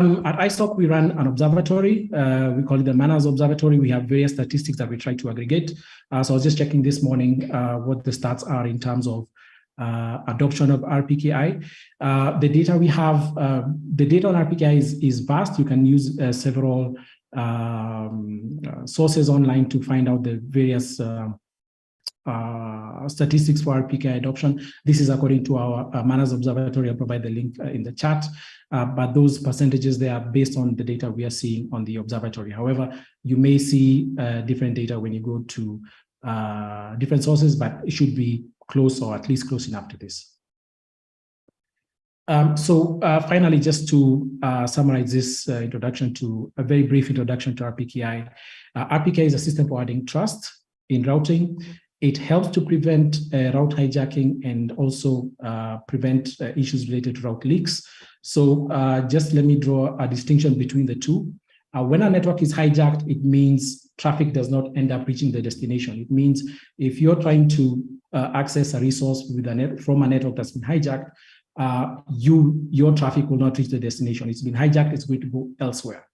At iStock, we run an observatory. We call it the Manners Observatory. We have various statistics that we try to aggregate. So I was just checking this morning what the stats are in terms of adoption of RPKI. The data we have, the data on RPKI is vast. You can use several sources online to find out the various statistics for RPKI adoption. This is according to our Manners Observatory. I'll provide the link in the chat. But those percentages, they are based on the data we are seeing on the observatory. However, you may see different data when you go to different sources, but it should be close or at least close enough to this. Finally, just to summarize this introduction to a very brief introduction to RPKI. RPKI is a system for adding trust in routing. It helps to prevent route hijacking and also prevent issues related to route leaks. So just let me draw a distinction between the two. When a network is hijacked, it means traffic does not end up reaching the destination. It means if you're trying to access a resource with from a network that's been hijacked, your traffic will not reach the destination. It's been hijacked, it's going to go elsewhere.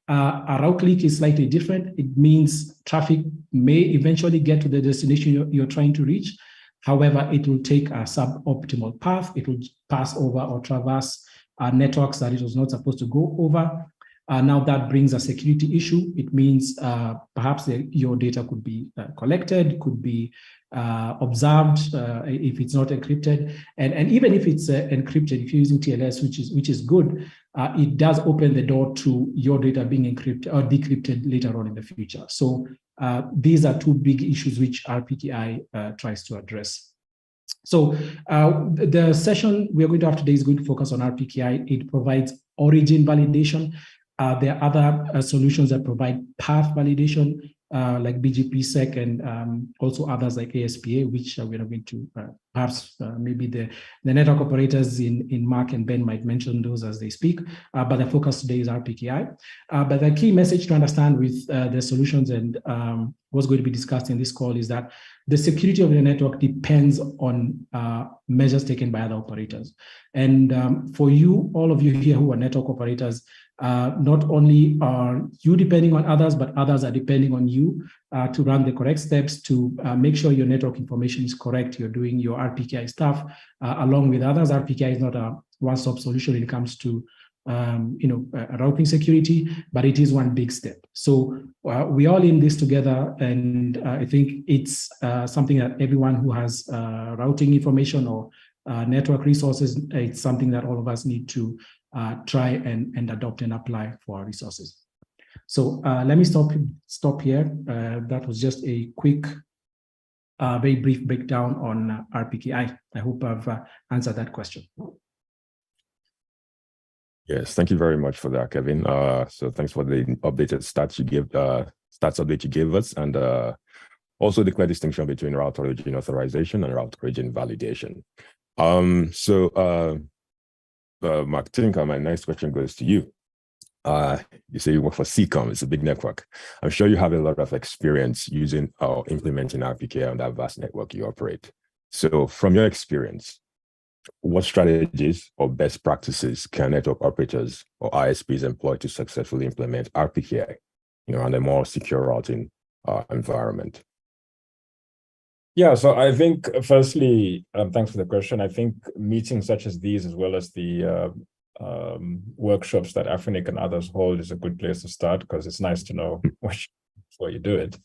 A route leak is slightly different. It means traffic may eventually get to the destination you're trying to reach. However, it will take a suboptimal path. It will pass over or traverse networks that it was not supposed to go over. Now that brings a security issue. It means perhaps your data could be collected, could be observed if it's not encrypted. And even if it's encrypted, if you're using TLS, which is good, it does open the door to your data being encrypted or decrypted later on in the future. So these are two big issues which RPKI tries to address. So the session we're going to have today is going to focus on RPKI. It provides origin validation. There are other solutions that provide path validation, like BGP-SEC and also others like ASPA, which we're going to perhaps maybe the network operators in Mark and Ben might mention those as they speak, but the focus today is RPKI. But the key message to understand with the solutions and what's going to be discussed in this call is that the security of the network depends on measures taken by other operators. And for you, all of you here who are network operators, not only are you depending on others, but others are depending on you to run the correct steps to make sure your network information is correct. You're doing your RPKI stuff along with others. RPKI is not a one-stop solution when it comes to routing security, but it is one big step. So we're all in this together, and I think it's something that everyone who has routing information or network resources, it's something that all of us need to try and adopt and apply for our resources. So let me stop here. That was just a quick, very brief breakdown on RPKI. I hope I've answered that question. Yes, thank you very much for that, Kevin. So thanks for the updated stats you gave, stats update you gave us, and also the clear distinction between route origin authorization and route origin validation. Mark Tinker, my next question goes to you. You say you work for CCOM, it's a big network. I'm sure you have a lot of experience using or implementing RPKI on that vast network you operate. So from your experience, what strategies or best practices can network operators or ISPs employ to successfully implement RPKI, on a more secure routing environment? Yeah, so I think, firstly, thanks for the question. I think meetings such as these, as well as the workshops that Afrinic and others hold, is a good place to start, because it's nice to know before you do it.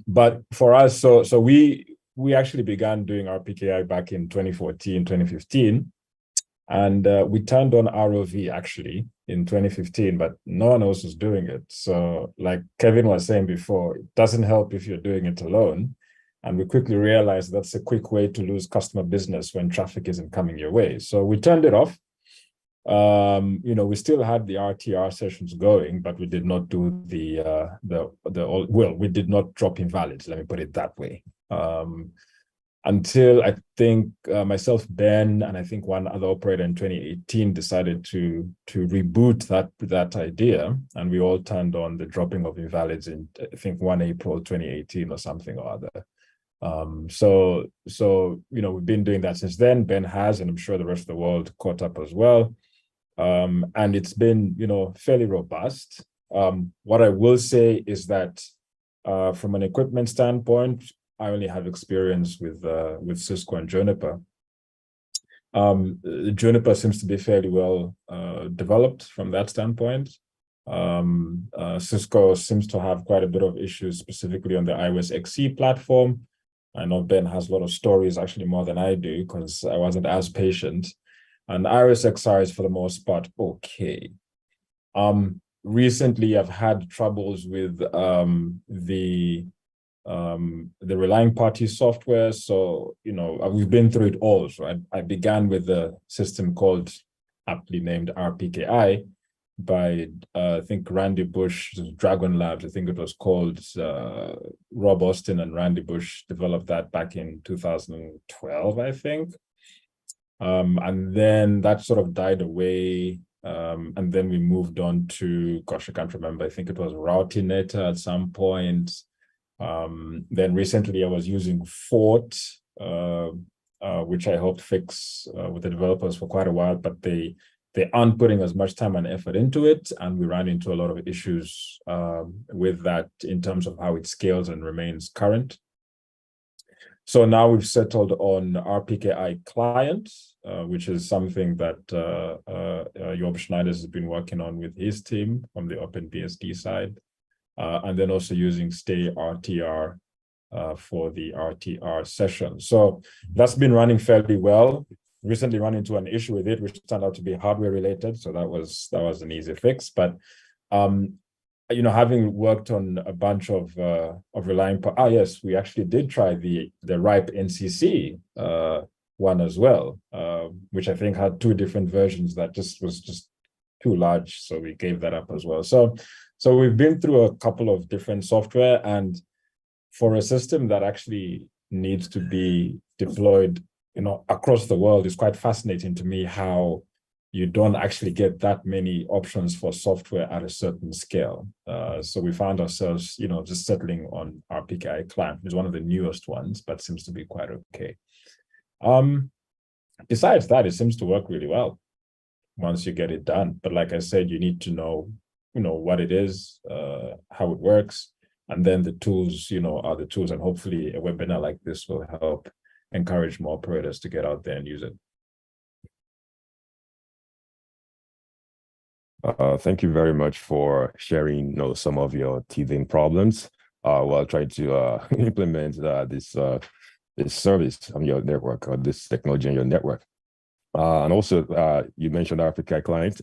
But for us, so we actually began doing RPKI back in 2014, 2015, and we turned on ROV actually in 2015, but no one else was doing it. So like Kevin was saying before, it doesn't help if you're doing it alone. And we quickly realized that's a quick way to lose customer business when traffic isn't coming your way. So we turned it off. We still had the RTR sessions going, but we did not do we did not drop invalids, let me put it that way. Until I think myself, Ben, and I think one other operator in 2018 decided to reboot that idea, and we all turned on the dropping of invalids in, I think, 1 April 2018 or something or other. So we've been doing that since then. Ben has, and I'm sure the rest of the world caught up as well. And it's been, fairly robust. What I will say is that from an equipment standpoint, I only have experience with Cisco and Juniper. Juniper seems to be fairly well developed from that standpoint. Cisco seems to have quite a bit of issues, specifically on the iOS XE platform. I know Ben has a lot of stories, actually more than I do, because I wasn't as patient. And iOS XR is for the most part okay. Recently, I've had troubles with the relying party software. So, we've been through it all. So I began with a system called, aptly named RPKI, by I think Randy Bush, Dragon Labs, I think it was called. Rob Austin and Randy Bush developed that back in 2012, I think. And then that sort of died away. And then we moved on to, gosh, I can't remember. I think it was Routinator at some point. Then recently I was using Fort, which I helped fix with the developers for quite a while, but they aren't putting as much time and effort into it. And we ran into a lot of issues with that in terms of how it scales and remains current. So now we've settled on RPKI client, which is something that Job Schneider has been working on with his team from the OpenBSD side. And then also using Stay RTR for the RTR session. So that's been running fairly well. Recently ran into an issue with it, which turned out to be hardware related. So that was an easy fix. But having worked on a bunch of relying, yes, we actually did try the RIPE NCC one as well, which I think had two different versions that was just too large. So we gave that up as well. So we've been through a couple of different software, and for a system that actually needs to be deployed, across the world, it's quite fascinating to me how you don't actually get that many options for software at a certain scale. So we found ourselves, just settling on RPKI client, which is one of the newest ones, but seems to be quite okay. Besides that, it seems to work really well once you get it done. But like I said, you need to know, what it is, how it works, and then the tools, are the tools. And hopefully a webinar like this will help encourage more operators to get out there and use it. Thank you very much for sharing, some of your teething problems while trying to implement this service on your network, or this technology on your network. And also, you mentioned RPKI client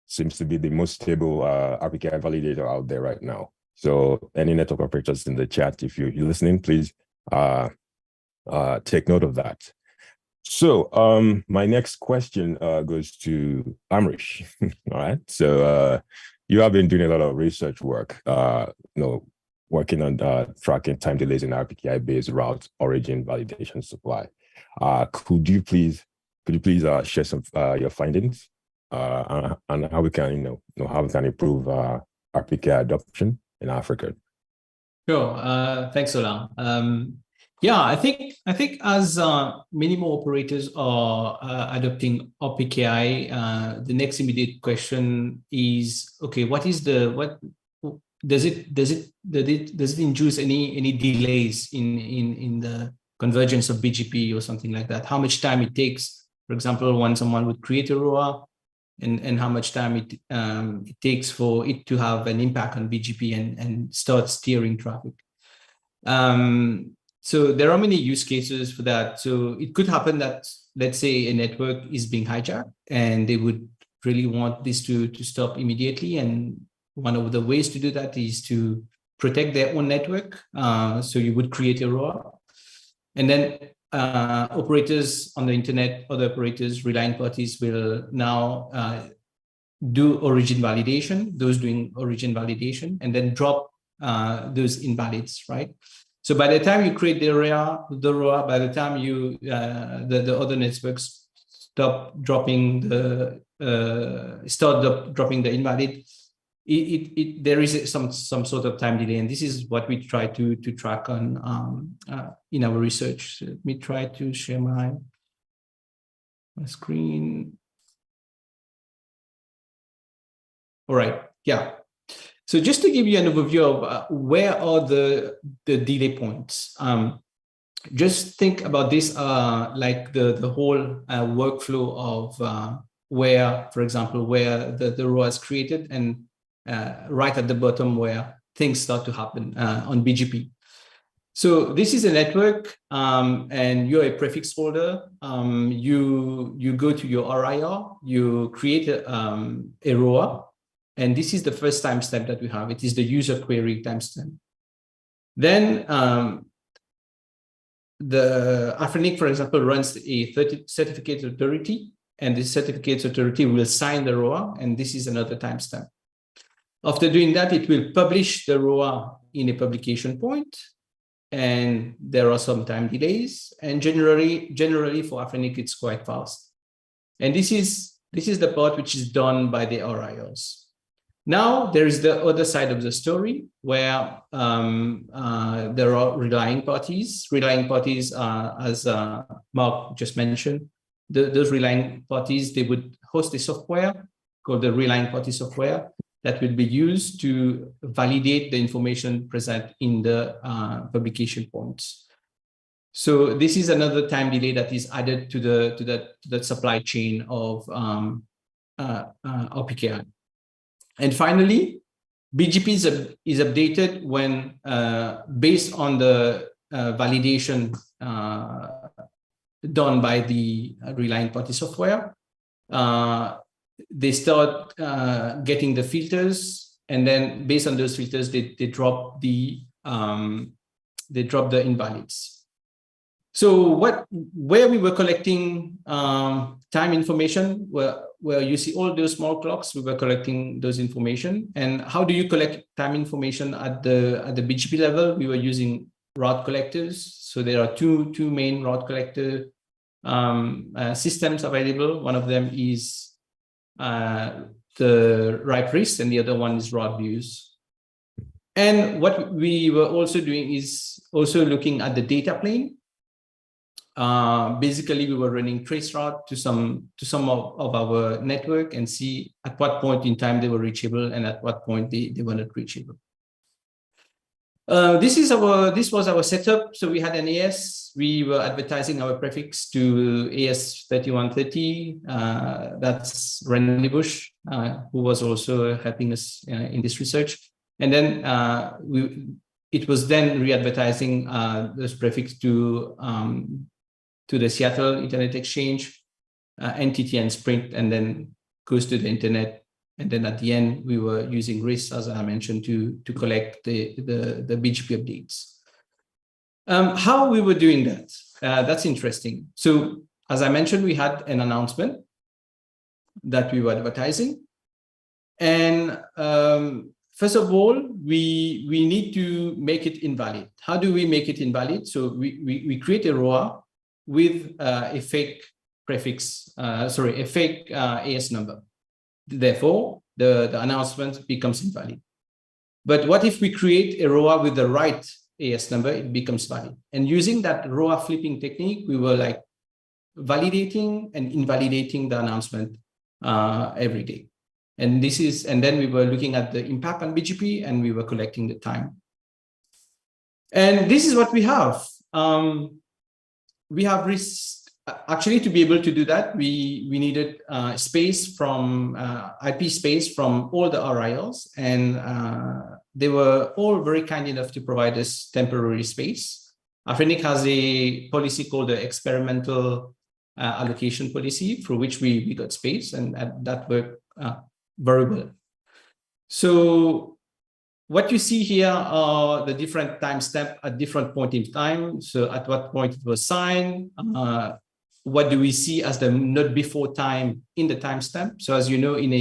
seems to be the most stable RPKI validator out there right now. So any network operators in the chat, if you're listening, please take note of that. So my next question goes to Amrish. All right. So you have been doing a lot of research work, working on tracking time delays in RPKI-based route origin validation supply. Could you please share some your findings and how we can how we can improve RPKI adoption in Africa? Sure. Thanks, Ola. Yeah, I think as many more operators are adopting RPKI, the next immediate question is, okay, what does it induce any delays in the convergence of BGP or something like that? How much time it takes, for example, when someone would create a ROA, and how much time it takes for it to have an impact on BGP and start steering traffic. So there are many use cases for that. So it could happen that, let's say, a network is being hijacked and they would really want this to stop immediately. And one of the ways to do that is to protect their own network. So you would create a ROA. And then operators on the internet, other operators, relying parties will now do origin validation, those doing origin validation, and then drop those invalids, right? So by the time you create the ROA, by the time you the other networks start dropping the invalid, there is some sort of time delay, and this is what we try to track on in our research. So let me try to share my screen. All right. Yeah. So just to give you an overview of where are the delay points, just think about this like the whole workflow of where, for example, where the ROA is created, and right at the bottom where things start to happen on BGP. So this is a network, and you're a prefix holder. You go to your RIR, you create a ROA, and this is the first timestamp that we have. It is the user query timestamp. Then the Afrinic, for example, runs a certificate authority, and this certificate authority will sign the ROA, and this is another timestamp. After doing that, it will publish the ROA in a publication point, and there are some time delays. And generally for Afrinic, it's quite fast. And this is the part which is done by the RIOs. Now there is the other side of the story where there are relying parties. Relying parties, as Mark just mentioned, those relying parties, they would host a software called the relying party software that will be used to validate the information present in the publication points. So this is another time delay that is added to the supply chain of RPKI. And finally, BGP is updated when, based on the validation done by the relying party software, they start getting the filters, and then based on those filters, they drop the invalids. So where we were collecting time information, where you see all those small clocks, we were collecting those information. And how do you collect time information at the BGP level? We were using route collectors. So there are two main route collector systems available. One of them is the RIPE RIST, and the other one is route views. And what we were also doing is also looking at the data plane. Basically, we were running traceroute to some of our network and see at what point in time they were reachable and at what point they were not reachable. This was our setup. So we had an AS. We were advertising our prefix to AS 3130. That's Randy Bush, who was also helping us in this research. And then it was then re-advertising this prefix to the Seattle Internet Exchange, NTT and Sprint, and then goes to the internet. And then at the end, we were using RIS, as I mentioned, to collect the BGP updates. How we were doing that, that's interesting. So as I mentioned, we had an announcement that we were advertising. And first of all, we need to make it invalid. How do we make it invalid? So we create a ROA with a fake prefix, a fake AS number. Therefore, the announcement becomes invalid. But what if we create a ROA with the right AS number? It becomes valid. And using that ROA flipping technique, we were like validating and invalidating the announcement every day. And then we were looking at the impact on BGP, and we were collecting the time. And this is what we have. We have actually, to be able to do that, we needed space from IP space from all the RILs, and they were all very kind enough to provide us temporary space. Afrinic has a policy called the experimental allocation policy, for which we got space, and that worked very well. So what you see here are the different timestamps at different point in time. So at what point it was signed, what do we see as the not before time in the timestamp? So as you know, in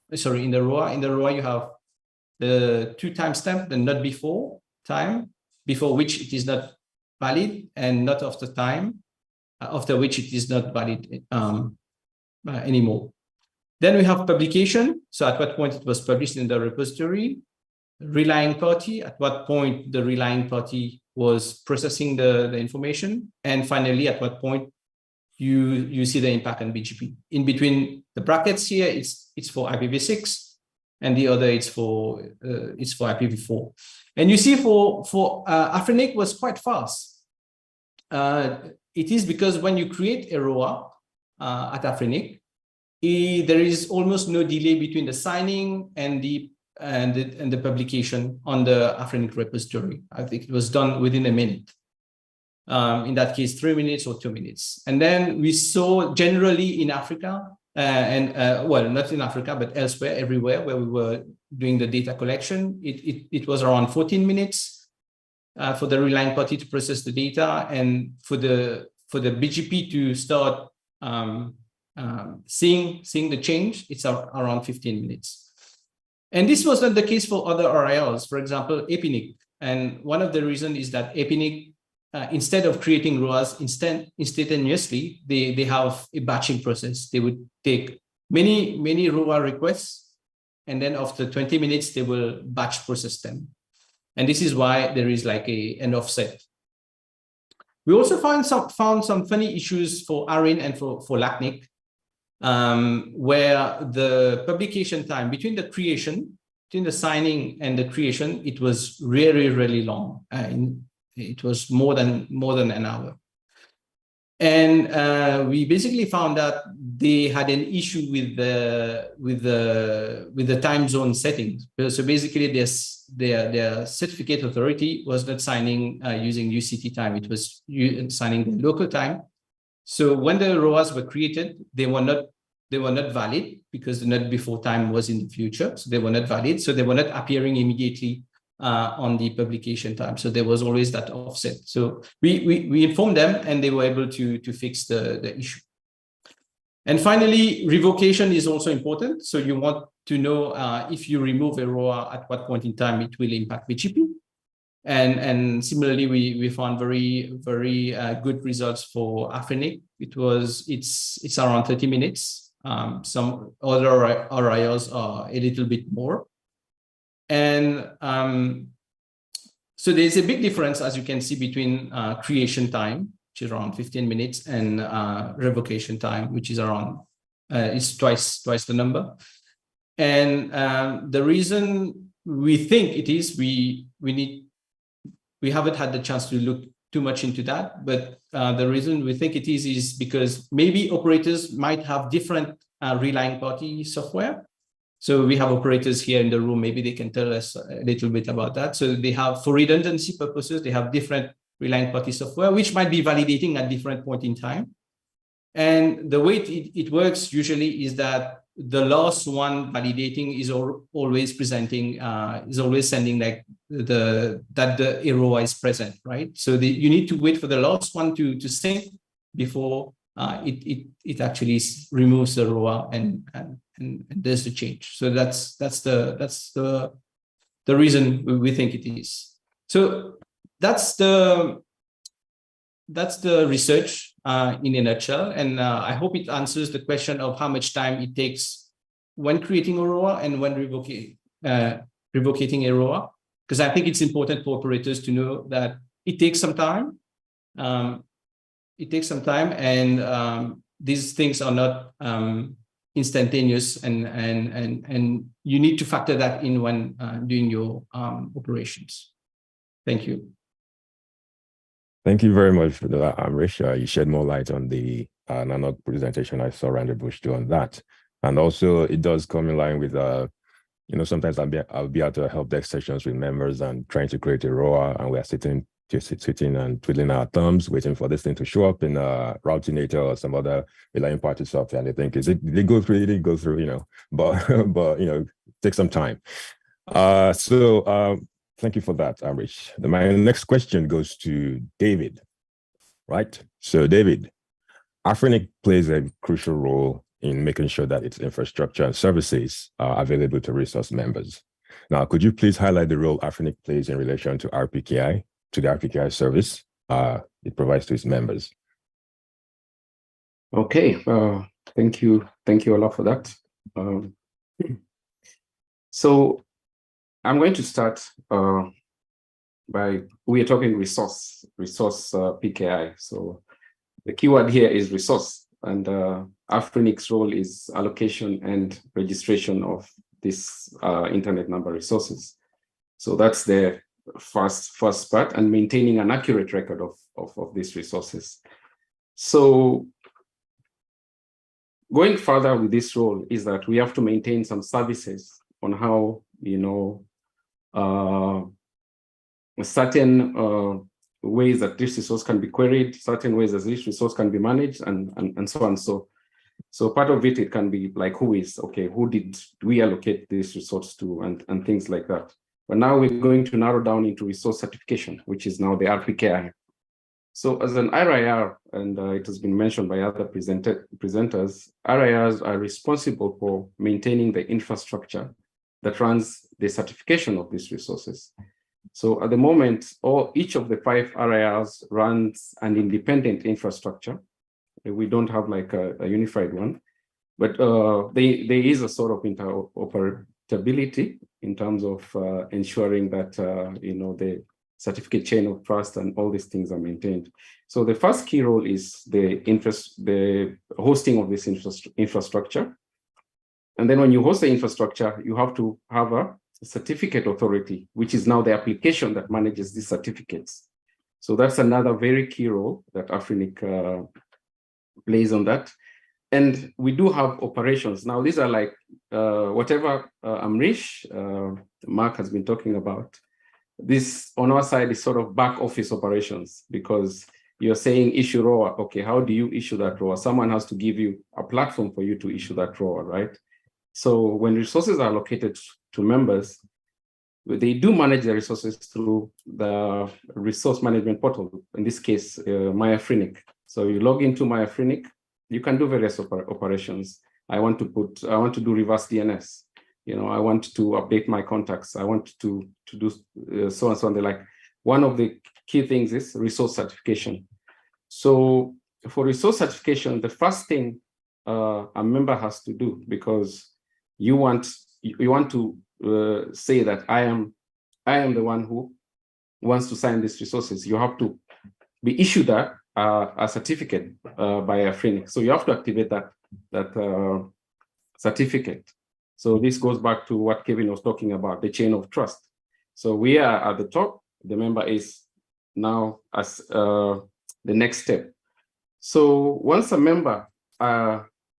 the ROA, you have the two timestamps, the not before time, before which it is not valid, and not after time, after which it is not valid anymore. Then we have publication. So at what point it was published in the repository. Relying party, at what point the relying party was processing the information. And finally, at what point you see the impact on BGP. In between the brackets here, it's for IPv6. and the other it's for IPv4. And you see, for Afrinic was quite fast. It is because when you create a ROA at Afrinic, there is almost no delay between the signing and the publication on the Afrinic repository. I think it was done within a minute. In that case, 3 minutes or 2 minutes. And then we saw generally in Africa, well, not in Africa, but elsewhere, everywhere where we were doing the data collection, it was around 14 minutes for the relying party to process the data, and for the BGP to start seeing the change, it's around 15 minutes. And this was not the case for other RILs, for example, Epinic. And one of the reasons is that Epinic, instead of creating ROAs instantaneously, they have a batching process. They would take many ROA requests, and then after 20 minutes, they will batch process them. And this is why there is like an offset. We also found some funny issues for ARIN and for LACNIC, where the publication time between the signing and the creation, it was really long. It was more than an hour. And we basically found that they had an issue with the time zone settings. So basically, their certificate authority was not signing using UCT time. It was signing the local time. So when the ROAs were created, they were not valid because the not before time was in the future. So they were not valid. So they were not appearing immediately on the publication time. So there was always that offset. So we informed them, and they were able to fix the issue. And finally, revocation is also important. So you want to know if you remove a ROA, at what point in time it will impact BGP. And similarly, we found very good results for Afrinic. It's around 30 minutes. Some other RIOs are a little bit more. And so there's a big difference, as you can see, between creation time, which is around 15 minutes, and revocation time, which is around it's twice the number. And the reason we think it is, we haven't had the chance to look too much into that, but the reason we think it is because maybe operators might have different relying party software. So we have operators here in the room, maybe they can tell us a little bit about that. So they have, for redundancy purposes, they have different relying party software, which might be validating at different point in time. And the way it works usually is that the last one validating is always presenting, is always sending like that the ROA is present, right? So you need to wait for the last one to sync before it actually removes the ROA and there's the change. So that's the reason we think it is. So that's the research in a nutshell, and I hope it answers the question of how much time it takes when creating a ROA and when revocating a ROA, because I think it's important for operators to know that it takes some time. And these things are not instantaneous, and you need to factor that in when doing your operations. Thank you. Thank you very much for that, Amrish. You shed more light on the NANOG presentation. I saw Randy Bush do on that. And also it does come in line with, sometimes I'll be out to help desk sessions with members and trying to create a ROA, and we're sitting and twiddling our thumbs, waiting for this thing to show up in Routinator or some other relying party software. And they think, did they go through? It didn't go through, but take some time. Thank you for that, Amrish. My next question goes to David, right? So David, Afrinic plays a crucial role in making sure that its infrastructure and services are available to resource members. Now, could you please highlight the role Afrinic plays in relation to RPKI, to the RPKI service it provides to its members? Okay, thank you a lot for that. So I'm going to start we are talking resource PKI. So the keyword here is resource, and Afrinic's role is allocation and registration of this internet number resources. So that's the first part, and maintaining an accurate record of these resources. So going further with this role is that we have to maintain some services on how, certain ways that this resource can be queried, certain ways that this resource can be managed, and so on. So part of it can be like, who did we allocate this resource to, and things like that. But now we're going to narrow down into resource certification, which is now the RPKI. So as an RIR, and it has been mentioned by other presenters, RIRs are responsible for maintaining the infrastructure that runs the certification of these resources. So at the moment, each of the 5 RIRs runs an independent infrastructure. We don't have like a unified one, but there is a sort of interoperability in terms of ensuring that the certificate chain of trust and all these things are maintained. So the first key role is the hosting of this infrastructure. And then when you host the infrastructure, you have to have a certificate authority, which is now the application that manages these certificates. So that's another very key role that Afrinic plays on that. And we do have operations. Now, these are like whatever Amrish, Mark has been talking about. This on our side is sort of back office operations, because you're saying issue ROA. Okay, how do you issue that ROA? Someone has to give you a platform for you to issue that ROA, right? So when resources are allocated to members, they do manage their resources through the resource management portal, in this case, MyAfrinic. So you log into MyAfrinic, you can do various operations. I want to do reverse DNS. I want to update my contacts. I want to do so and so on. Like, one of the key things is resource certification. So for resource certification, the first thing a member has to do, because you want to say that I am the one who wants to sign these resources, you have to be issued a certificate by Afrinic. So you have to activate that certificate. So this goes back to what Kevin was talking about, the chain of trust. So we are at the top. The member is now as the next step. So once a member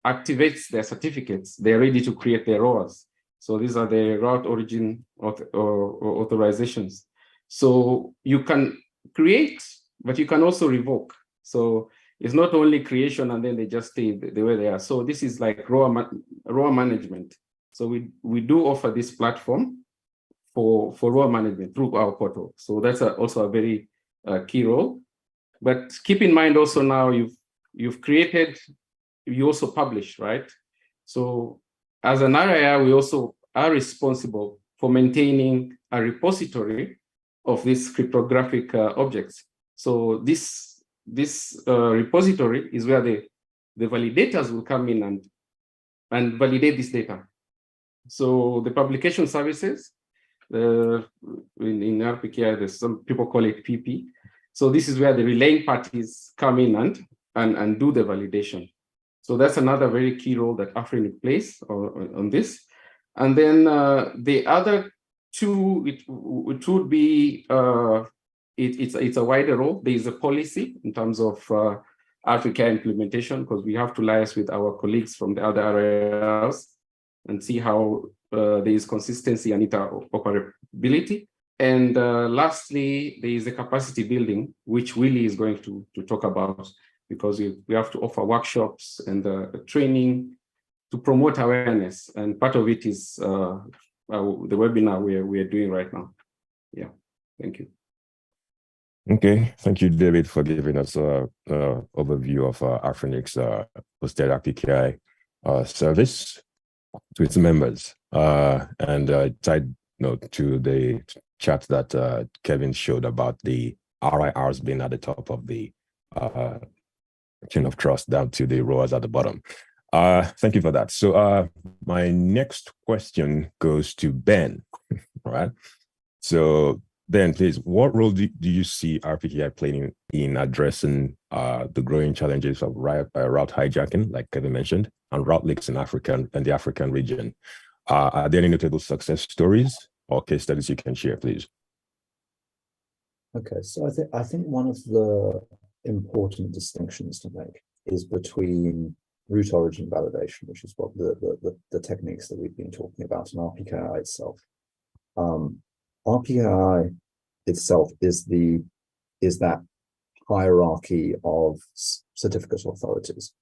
activates their certificates, they're ready to create their ROAs. So these are the route origin authorizations. So you can create, but you can also revoke. So it's not only creation and then they just stay the way they are. So this is like ROA management. So we do offer this platform for ROA management through our portal. So that's also a very key role. But keep in mind also, now you've created, you also publish, right? So as an RIR, we also are responsible for maintaining a repository of these cryptographic objects. So this repository is where the validators will come in and validate this data. So the publication services, in RPKI, there's some people call it PP. So this is where the relaying parties come in and do the validation. So that's another very key role that Afrinic plays on this. And then the other two, it would be, it's a wider role. There is a policy in terms of RPKI implementation, because we have to liaise with our colleagues from the other areas and see how there is consistency and interoperability. And lastly, there is the capacity building, which Willie is going to talk about, because we have to offer workshops and training to promote awareness. And part of it is the webinar we are doing right now. Yeah, thank you. Okay, thank you, David, for giving us an overview of Afrinic's hosted RPKI service to its members. And tied to the chat that Kevin showed about the RIRs being at the top of the chain of trust down to the ROAs at the bottom. Thank you for that. So my next question goes to Ben, all right? So Ben, please, what role do you see RPKI playing in addressing the growing challenges of route hijacking, like Kevin mentioned, and route leaks in Africa and the African region? Are there any notable success stories or case studies you can share, please? Okay, so I think one of the important distinctions to make is between root origin validation, which is what the techniques that we've been talking about, and RPKI itself. RPKI itself is that hierarchy of certificate authorities.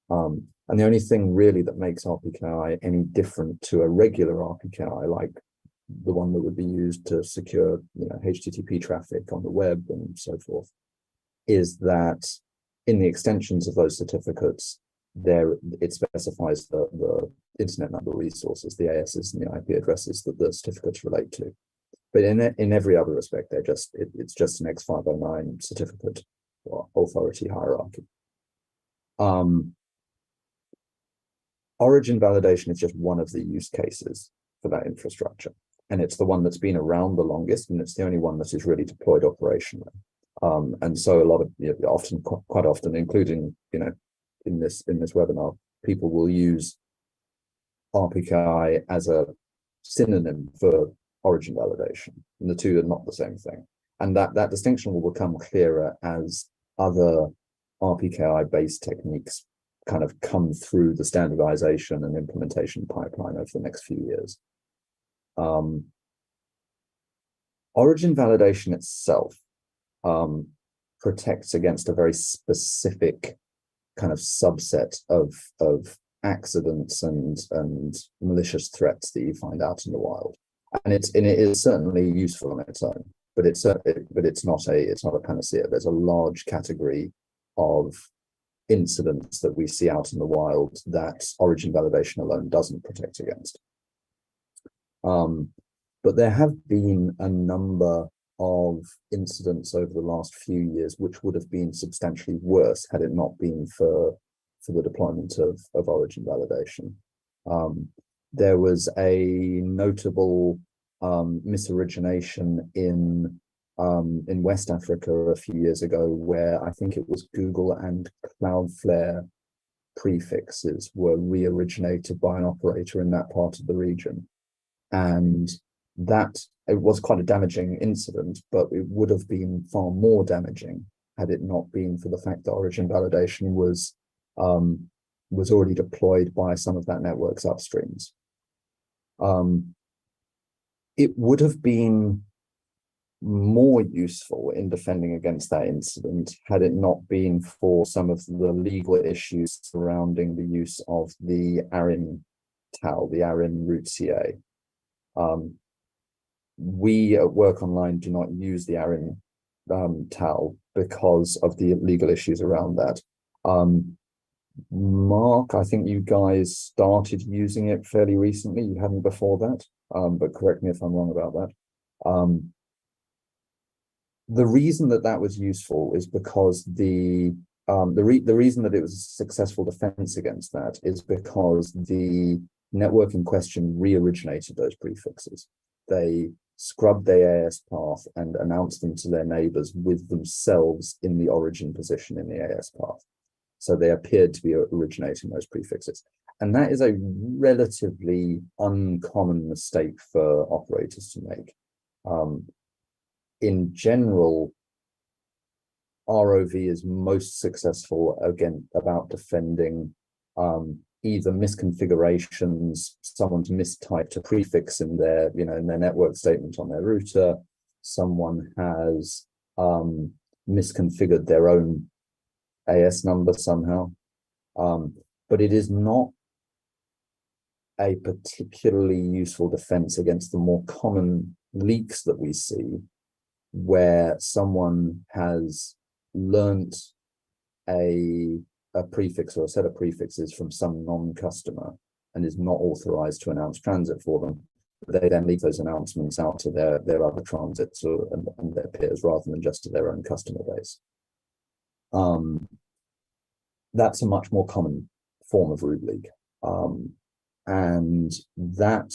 And the only thing really that makes RPKI any different to a regular RPKI, like the one that would be used to secure, HTTP traffic on the web and so forth, is that in the extensions of those certificates, it specifies the internet number resources, the ASs and the IP addresses that the certificates relate to. But in every other respect, it's just an X509 certificate or authority hierarchy. Origin validation is just one of the use cases for that infrastructure. And it's the one that's been around the longest, and it's the only one that is really deployed operationally. And so a lot of, quite often, including, in this webinar, people will use RPKI as a synonym for origin validation, and the two are not the same thing. And that distinction will become clearer as other RPKI-based techniques kind of come through the standardization and implementation pipeline over the next few years. Origin validation itself protects against a very specific kind of subset of accidents and malicious threats that you find out in the wild, and it is certainly useful on its own, but it's not a panacea. There's a large category of incidents that we see out in the wild that origin validation alone doesn't protect against. But there have been a number of incidents over the last few years which would have been substantially worse had it not been for the deployment of origin validation. There was a notable misorigination in West Africa a few years ago, where I think it was Google and Cloudflare prefixes were re-originated by an operator in that part of the region. And it was quite a damaging incident, but it would have been far more damaging had it not been for the fact that origin validation was already deployed by some of that network's upstreams. It would have been more useful in defending against that incident had it not been for some of the legal issues surrounding the use of the ARIN TAL, the ARIN root CA. We at Work Online do not use the ARIN TAL because of the legal issues around that. Mark, I think you guys started using it fairly recently. You hadn't before that, but correct me if I'm wrong about that. The reason that was useful is because the reason that it was a successful defense against that is because the network in question re-originated those prefixes. They scrubbed their AS path and announced them to their neighbors with themselves in the origin position in the AS path. So they appeared to be originating those prefixes. And that is a relatively uncommon mistake for operators to make. In general, ROV is most successful, again, about defending either misconfigurations, someone's mistyped a prefix in their, in their network statement on their router, someone has misconfigured their own AS number somehow. But it is not a particularly useful defense against the more common leaks that we see, where someone has learnt a prefix or a set of prefixes from some non-customer and is not authorized to announce transit for them. They then leak those announcements out to their other transits and their peers rather than just to their own customer base. That's a much more common form of root leak. And that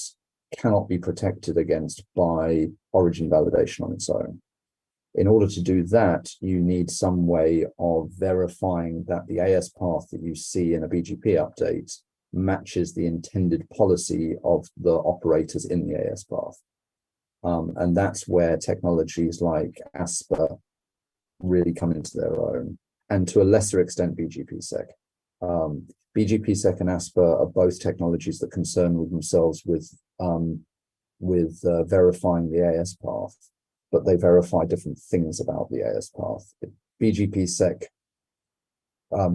cannot be protected against by origin validation on its own. In order to do that, you need some way of verifying that the AS path that you see in a BGP update matches the intended policy of the operators in the AS path. And that's where technologies like ASPR really come into their own, and to a lesser extent BGPsec. BGPsec and ASPR are both technologies that concern with themselves with verifying the AS path, but they verify different things about the AS path. BGPsec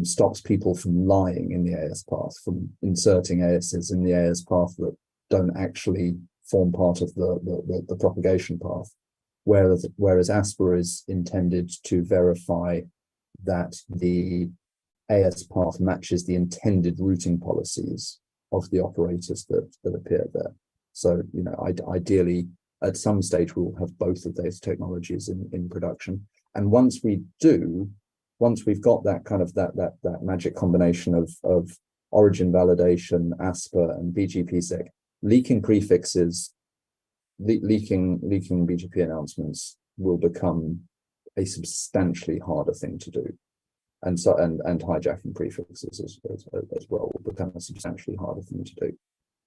stops people from lying in the AS path, from inserting ASs in the AS path that don't actually form part of the propagation path, whereas ASPR is intended to verify that the AS path matches the intended routing policies of the operators that appear there. So, you know, ideally, at some stage, we'll have both of those technologies in production. And once we do, once we've got that kind of that magic combination of origin validation, ASPR, and BGPsec, leaking prefixes, leaking BGP announcements will become a substantially harder thing to do. And so and hijacking prefixes as well will become a substantially harder thing to do.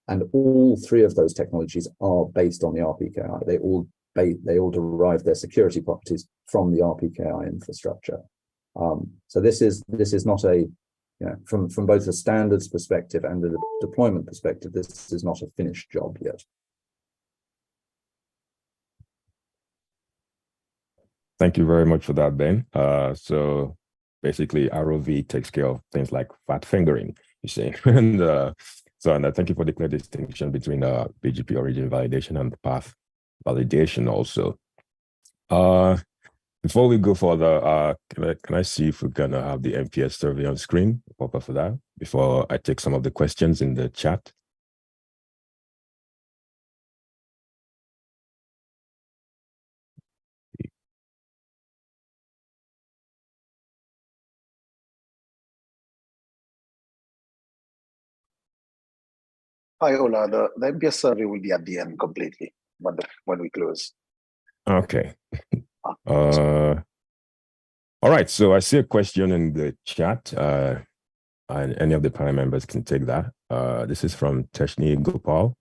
And all three of those technologies are based on the RPKI. They all derive their security properties from the RPKI infrastructure. So this is not a, you know, from both a standards perspective and a deployment perspective, this is not a finished job yet. Thank you very much for that, Ben. So basically, ROV takes care of things like fat fingering, you see. And thank you for the clear distinction between BGP origin validation and path validation also. Before we go further, can I see if we're gonna have the MPS survey on screen? Pop up for that before I take some of the questions in the chat. Hi, Ola. The MPS survey will be at the end completely when we close. Okay. All right. So I see a question in the chat, and any of the panel members can take that. This is from Teshni Gopal.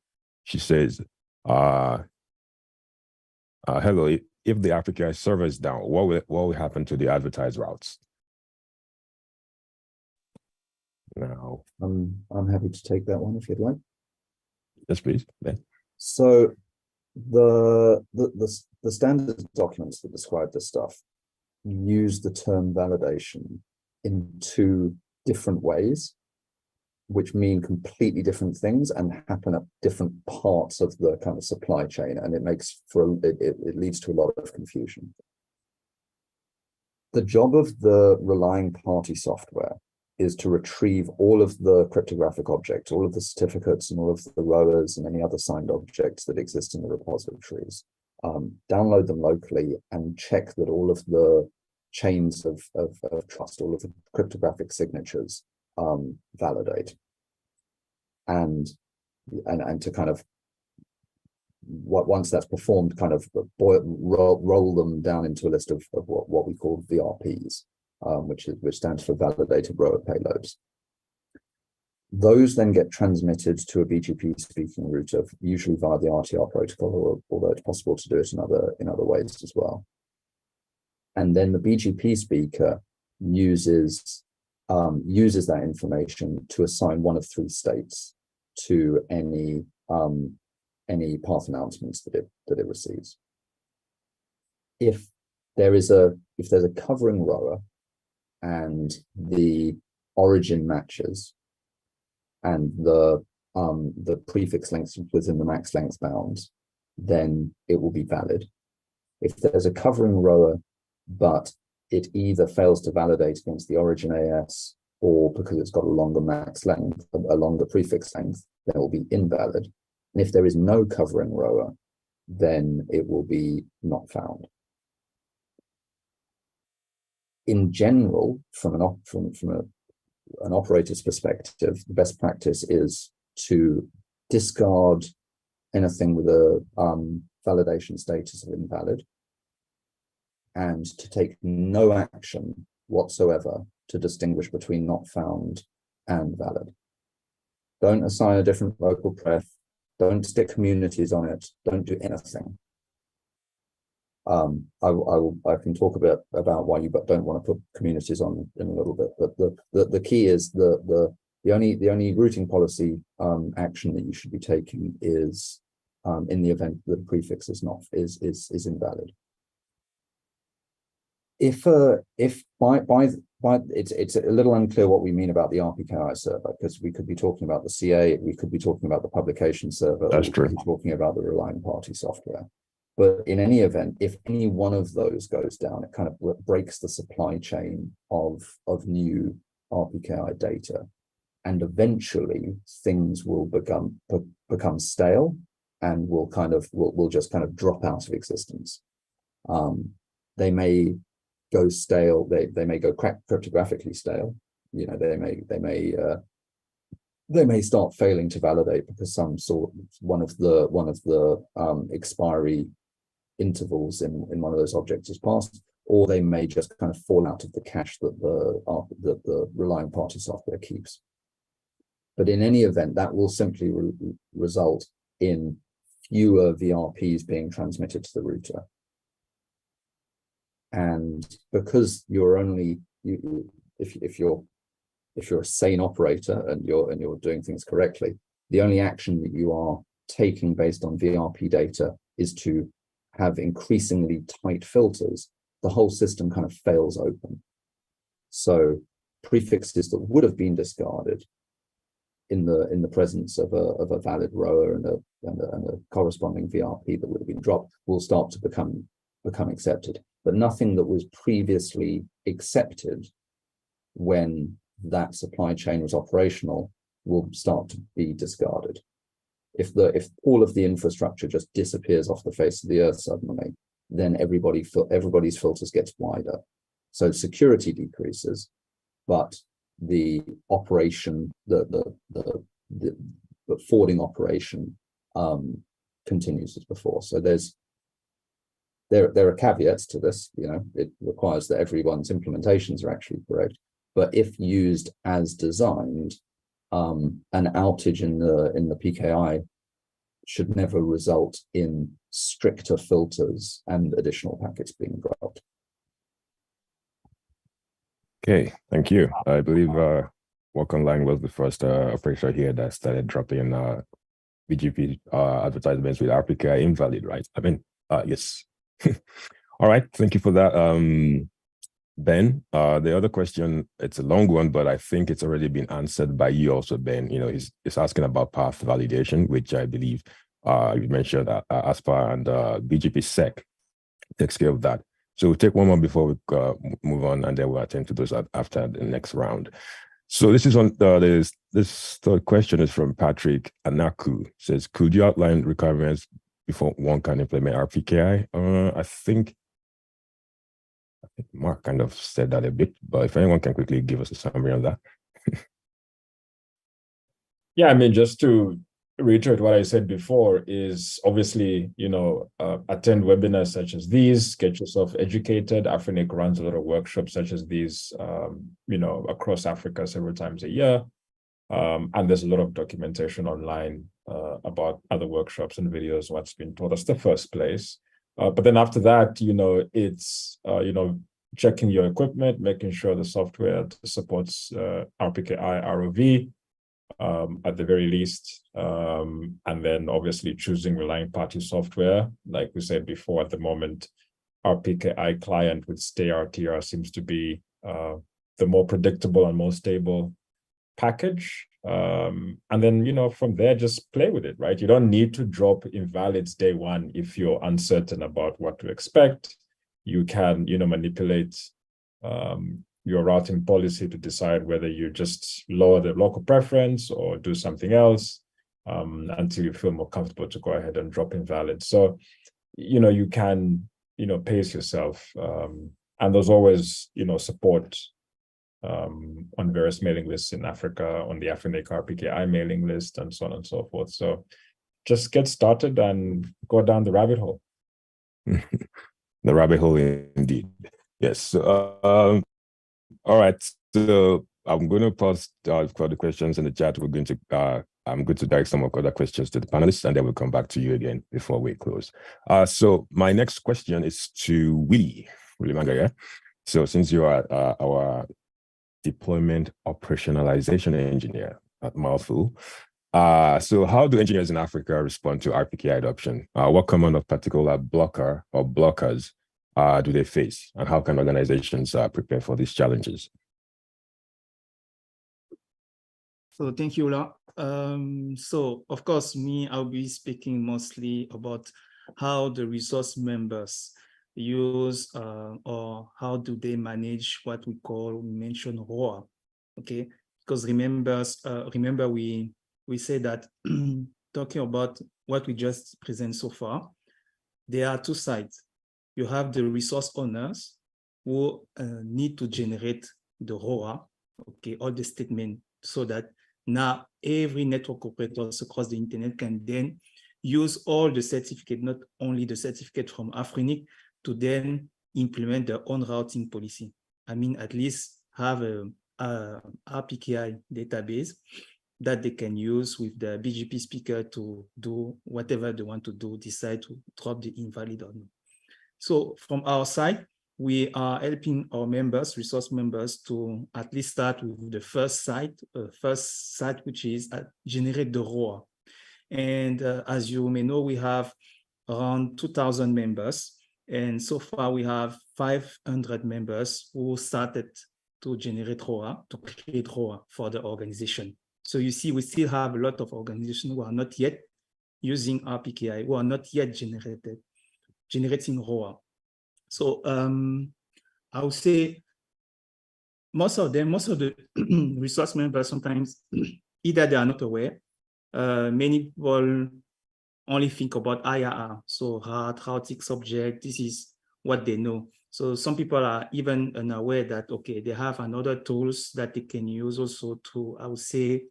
She says, "Hello. If the RPKI server is down, what will happen to the advertised routes?" Now, I'm happy to take that one if you'd like. Yes, please. Ben. So the standard documents that describe this stuff use the term validation in two different ways, which mean completely different things and happen at different parts of the kind of supply chain, and it leads to a lot of confusion. The job of the relying party software is to retrieve all of the cryptographic objects, all of the certificates and all of the ROAs and any other signed objects that exist in the repositories, download them locally and check that all of the chains of trust, all of the cryptographic signatures validate. And to kind of, once that's performed, kind of roll them down into a list of what we call VRPs. Which stands for validated rower payloads. Those then get transmitted to a BGP speaking router, usually via the RTR protocol, although it's possible to do it in other ways as well. And then the BGP speaker uses that information to assign one of three states to any path announcements that it receives. If there's a covering rower and the origin matches and the prefix length within the max length bounds, then it will be valid. If there's a covering rower, but it either fails to validate against the origin AS or because it's got a longer max length, a longer prefix length, then it will be invalid. And if there is no covering rower, then it will be not found. In general, from an operator's perspective, the best practice is to discard anything with a validation status of invalid and to take no action whatsoever to distinguish between not found and valid. Don't assign a different local pref. Don't stick communities on it. Don't do anything. I can talk a bit about why you don't want to put communities on in a little bit, but the key is the only routing policy action that you should be taking is in the event that a prefix is invalid. If it's a little unclear what we mean about the RPKI server, because we could be talking about the CA, we could be talking about the publication server, That's true. We could be talking about the relying party software. But in any event, if any one of those goes down, it kind of breaks the supply chain of new RPKI data, and eventually things will become stale and will just kind of drop out of existence. They may go stale. They may go cryptographically stale. You know, they may start failing to validate because one of the expiry intervals in one of those objects is passed, or they may just kind of fall out of the cache that the relying party software keeps. But in any event, that will simply result in fewer VRPs being transmitted to the router. And because you're only if you're a sane operator and you're doing things correctly, the only action that you are taking based on VRP data is to have increasingly tight filters. The whole system kind of fails open. So prefixes that would have been discarded in the presence of a valid rower and a corresponding VRP that would have been dropped will start to become accepted. But nothing that was previously accepted when that supply chain was operational will start to be discarded. If all of the infrastructure just disappears off the face of the earth suddenly, then everybody's filters gets wider. So security decreases, but the operation, the forwarding operation continues as before. So there are caveats to this. You know, it requires that everyone's implementations are actually correct. But if used as designed, an outage in the PKI should never result in stricter filters and additional packets being dropped. Okay, thank you. I believe Walk Online was the first operator here that started dropping BGP advertisements with RPKI invalid, right? I mean, yes. All right, thank you for that. Ben, the other question, it's a long one, but I think it's already been answered by you also, Ben. You know, it's asking about path validation, which I believe you mentioned ASPA and BGP-SEC takes care of that. So we'll take one more before we move on, and then we'll attend to those after the next round. So this is on this third question is from Patrick Anaku. It says, could you outline requirements before one can implement RPKI? I think Mark kind of said that a bit, but if anyone can quickly give us a summary on that. Yeah, I mean, just to reiterate what I said before is obviously, you know, attend webinars such as these, get yourself educated. Afrinic runs a lot of workshops such as these, you know, across Africa several times a year. And there's a lot of documentation online about other workshops and videos, what's been taught. That's the first place. But then after that, you know, it's, you know, checking your equipment, making sure the software supports RPKI, ROV at the very least. And then obviously choosing relying party software. Like we said before, at the moment, RPKI client with stay RTR seems to be the more predictable and more stable package. And then, you know, from there, just play with it, right? You don't need to drop invalids day one if you're uncertain about what to expect. You can, you know, manipulate your routing policy to decide whether you just lower the local preference or do something else until you feel more comfortable to go ahead and drop invalid. So, you know, you can, you know, pace yourself. And there's always, you know, support on various mailing lists in Africa, on the Afrinic RPKI mailing list, and so on and so forth. So just get started and go down the rabbit hole. The rabbit hole, indeed. Yes. All right. So I'm going to pause for the questions in the chat. We're going to I'm going to direct some other questions to the panelists, and then we'll come back to you again before we close. So my next question is to Willie Mangaya. So since you are our deployment operationalization engineer, at mouthful, so how do engineers in Africa respond to RPKI adoption? What common or particular blocker or blockers do they face, and how can organizations prepare for these challenges? So thank you, Ola. So of course, I'll be speaking mostly about how the resource members use or how do they manage what we mention ROA, okay? Because remember we say that talking about what we just present so far, there are two sides. You have the resource owners who need to generate the ROA, okay, all the statement, so that now every network operators across the internet can then use all the certificate, not only the certificate from Afrinic, to then implement their own routing policy. I mean, at least have a RPKI database that they can use with the BGP speaker to do whatever they want to do, decide to drop the invalid or not. So from our side, we are helping our members, resource members, to at least start with the first site, which is generate the ROA. And as you may know, we have around 2,000 members. And so far we have 500 members who started to generate ROA, to create ROA for the organization. So you see, we still have a lot of organizations who are not yet using RPKI, who are not yet generating ROA. So I would say most of the resource members, sometimes either they are not aware. Many people only think about IRR, so routing subject, this is what they know. So some people are even unaware that, okay, they have another tools that they can use also to, I would say,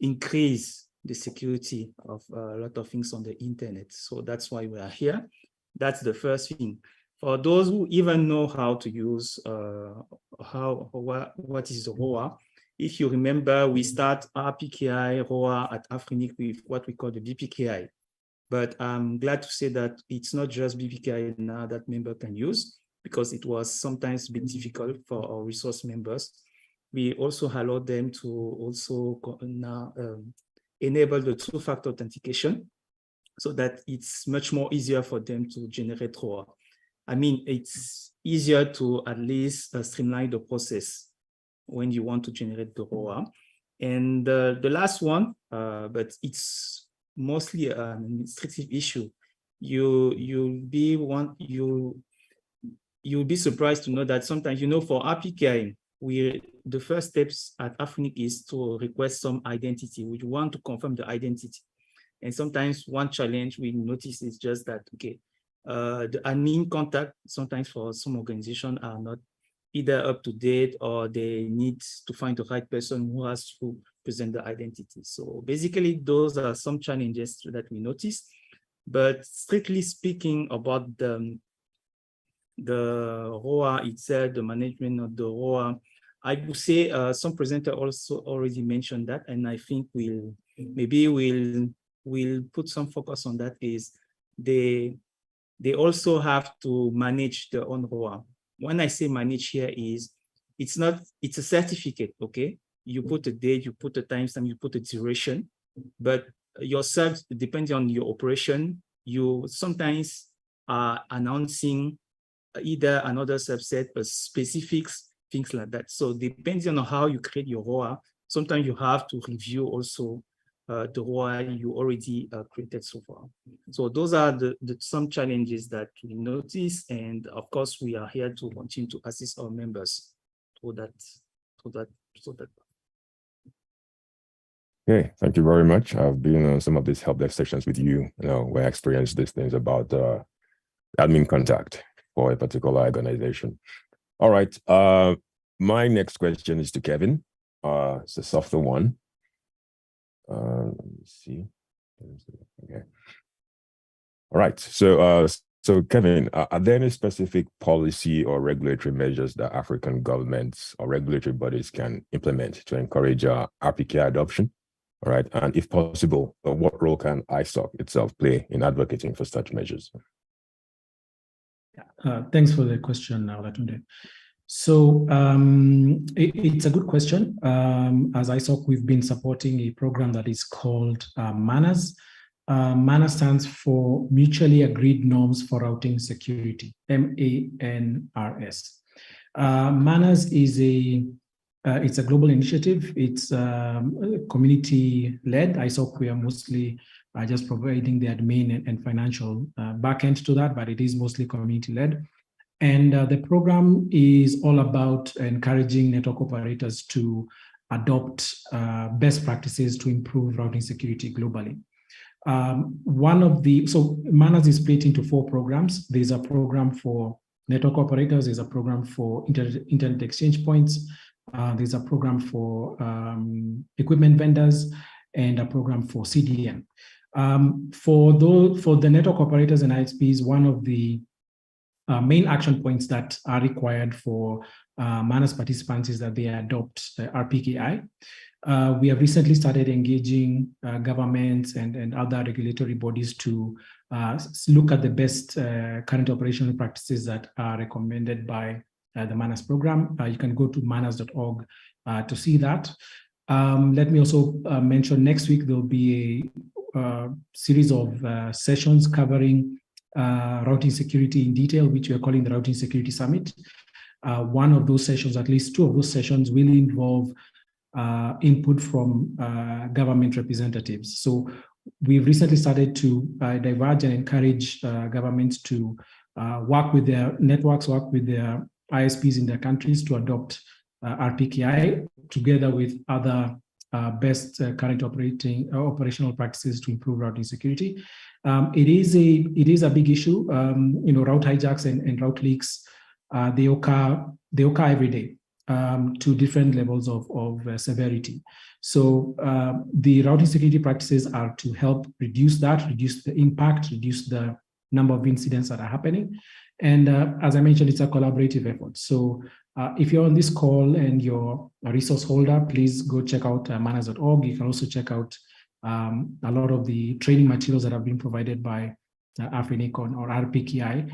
increase the security of a lot of things on the internet. So that's why we are here. That's the first thing. For those who even know how to use what is the ROA, if you remember, we start RPKI ROA at Afrinic with what we call the BPKI. But I'm glad to say that it's not just BPKI now that member can use, because it was sometimes a bit difficult for our resource members. We also allow them to also now enable the two-factor authentication, so that it's much more easier for them to generate ROA. I mean, it's easier to at least streamline the process when you want to generate the ROA. And the last one, but it's mostly an administrative issue. You'll be surprised to know that sometimes, for RPKI, the first steps at Afrinic is to request some identity. We want to confirm the identity. And sometimes one challenge we notice is just that, okay, the admin contact sometimes for some organizations are not either up to date, or they need to find the right person who has to present the identity. So basically, those are some challenges that we notice. But strictly speaking about the ROA itself, the management of the ROA, I would say some presenter also already mentioned that, and I think we'll put some focus on that. Is they also have to manage their own ROA. When I say manage here, is it's a certificate, okay? You put a date, you put a timestamp, you put a duration, but yourself, depending on your operation, you sometimes are announcing either another subset or specifics, things like that. So depending on how you create your ROA, sometimes you have to review also the ROA you already created so far. So those are some challenges that we notice, and of course we are here to continue to assist our members to that. Okay, thank you very much. I've been on some of these help desk sessions with you, where I experienced these things about admin contact for a particular organization. All right, my next question is to Kevin. It's a softer one. Let me see. Okay. All right. So Kevin, are there any specific policy or regulatory measures that African governments or regulatory bodies can implement to encourage RPKI adoption? All right. And if possible, what role can ISOC itself play in advocating for such measures? Thanks for the question, Olatunde. So it's a good question. As ISOC, we've been supporting a program that is called MANAS. MANAS stands for Mutually Agreed Norms for Routing Security, MANRS. MANAS is it's a global initiative. It's community-led. ISOC, we are mostly just providing the admin and financial backend to that, but it is mostly community-led. And the program is all about encouraging network operators to adopt best practices to improve routing security globally. So MANAS is split into 4 programs. There's a program for network operators, there's a program for internet exchange points, there's a program for equipment vendors, and a program for CDN. For the network operators and ISPs, one of the main action points that are required for MANAS participants is that they adopt RPKI. We have recently started engaging governments and other regulatory bodies to look at the best current operational practices that are recommended by the MANAS program. You can go to manas.org to see that. Let me also mention next week there'll be a series of sessions covering routing security in detail, which we are calling the Routing Security Summit. One of those sessions, at least 2 of those sessions, will involve input from government representatives. So we've recently started to diverge and encourage governments to work with their networks, work with their ISPs in their countries to adopt RPKI together with other best current operational practices to improve routing security. It is a big issue. Route hijacks and route leaks, they occur every day to different levels of severity. So the routing security practices are to help reduce the impact, reduce the number of incidents that are happening. And as I mentioned, it's a collaborative effort. So if you're on this call and you're a resource holder, please go check out manas.org. You can also check out a lot of the training materials that have been provided by Afrinicon or RPKI.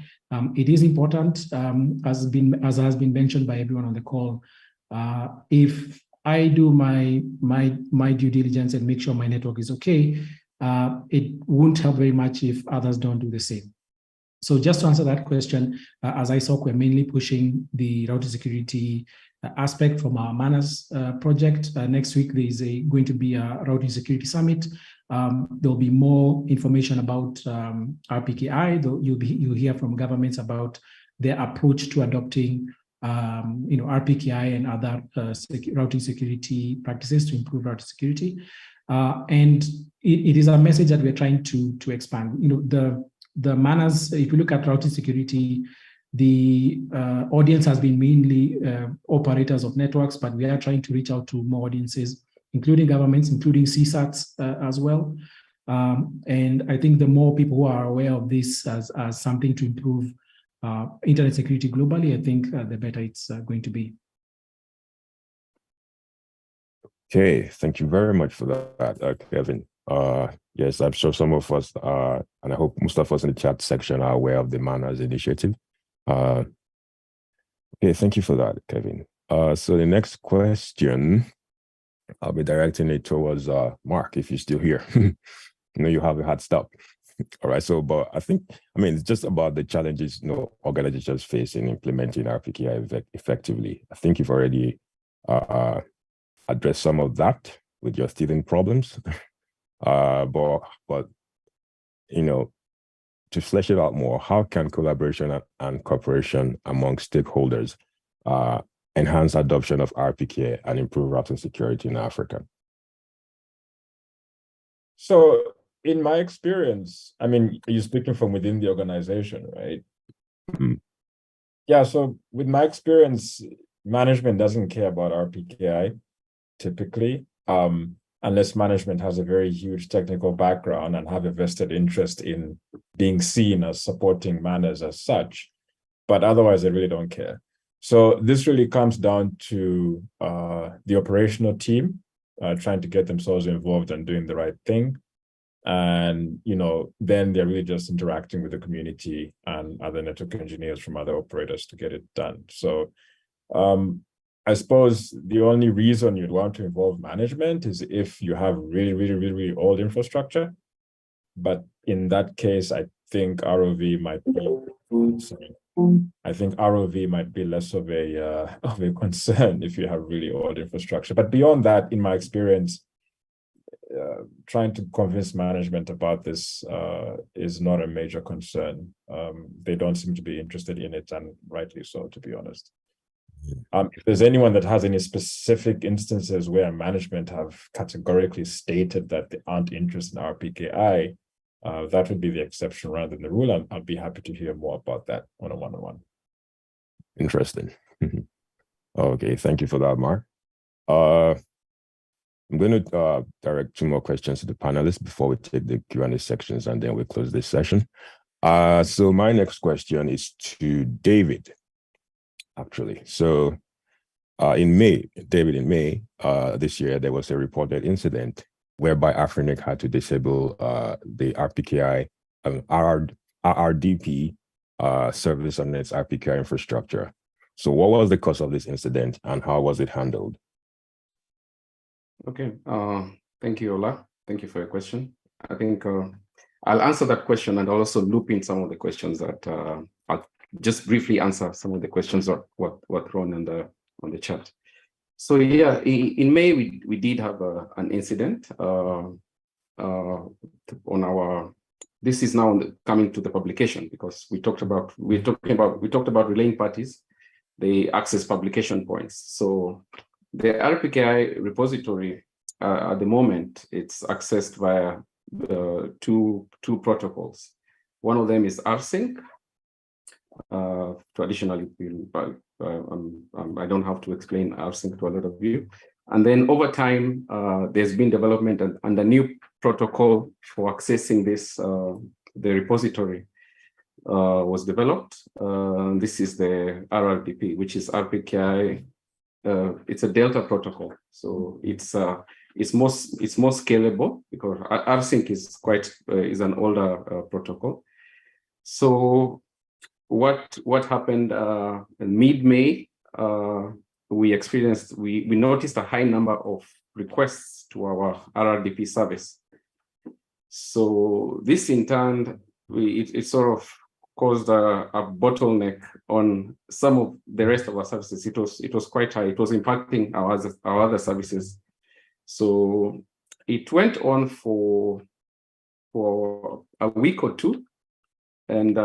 It is important, as has been mentioned by everyone on the call. If I do my due diligence and make sure my network is okay, it won't help very much if others don't do the same. So just to answer that question, as ISOC, we're mainly pushing the routing security aspect from our MANAS project. Next week, there is going to be a routing security summit. There'll be more information about RPKI. You'll hear from governments about their approach to adopting RPKI and other routing security practices to improve routing security. And it is a message that we're trying to expand. The MANAS, if you look at routing security, the audience has been mainly operators of networks, but we are trying to reach out to more audiences, including governments, including CSATs as well. And I think the more people who are aware of this as something to improve internet security globally, I think the better it's going to be. Okay, thank you very much for that, Kevin. Yes, I'm sure some of us are, and I hope most of us in the chat section are aware of the MANAS initiative. Okay, thank you for that, Kevin. So the next question, I'll be directing it towards Mark, if you're still here. You have a hard stop. All right, so, but it's just about the challenges organizations face in implementing RPKI effectively. I think you've already addressed some of that with your teething problems. But to flesh it out more, how can collaboration and cooperation among stakeholders enhance adoption of RPKI and improve routing security in Africa? So in my experience, you're speaking from within the organization, right? Mm-hmm. Yeah, so with my experience, management doesn't care about RPKI typically, unless management has a very huge technical background and have a vested interest in being seen as supporting MANAS as such. But otherwise, they really don't care. So this really comes down to the operational team trying to get themselves involved and doing the right thing. And, then they're really just interacting with the community and other network engineers from other operators to get it done. So I suppose the only reason you'd want to involve management is if you have really, really, really, really old infrastructure. But in that case, I think ROV might be less of a concern if you have really old infrastructure. But beyond that, in my experience, trying to convince management about this is not a major concern. They don't seem to be interested in it, and rightly so, to be honest. If there's anyone that has any specific instances where management have categorically stated that they aren't interested in RPKI, that would be the exception rather than the rule. I'd be happy to hear more about that on a one-on-one. Interesting. Okay, thank you for that, Mark. I'm going to direct 2 more questions to the panelists before we take the Q&A sections, and then we close this session. So my next question is to David, actually. So in May this year, there was a reported incident whereby Afrinic had to disable the RPKI RRDP service on its RPKI infrastructure. So what was the cause of this incident and how was it handled? Okay, thank you, Ola. Thank you for your question. I think I'll answer that question and also loop in some of the questions that I'll just briefly answer some of the questions or what thrown on the chat. So yeah, in May we did have an incident on our. This is now coming to the publication because we talked about relaying parties. They access publication points. So the RPKI repository at the moment, it's accessed via two protocols. One of them is rsync. Traditionally, I don't have to explain rsync to a lot of you. And then over time, there's been development and a new protocol for accessing this, the repository was developed. This is the RRDP, which is RPKI. It's a Delta protocol, so it's more scalable because rsync is an older protocol. So what happened in mid-May? We noticed a high number of requests to our RRDP service. So this in turn, it sort of caused a bottleneck on some of the rest of our services. It was quite high. It was impacting our other services. So it went on for a week or two, and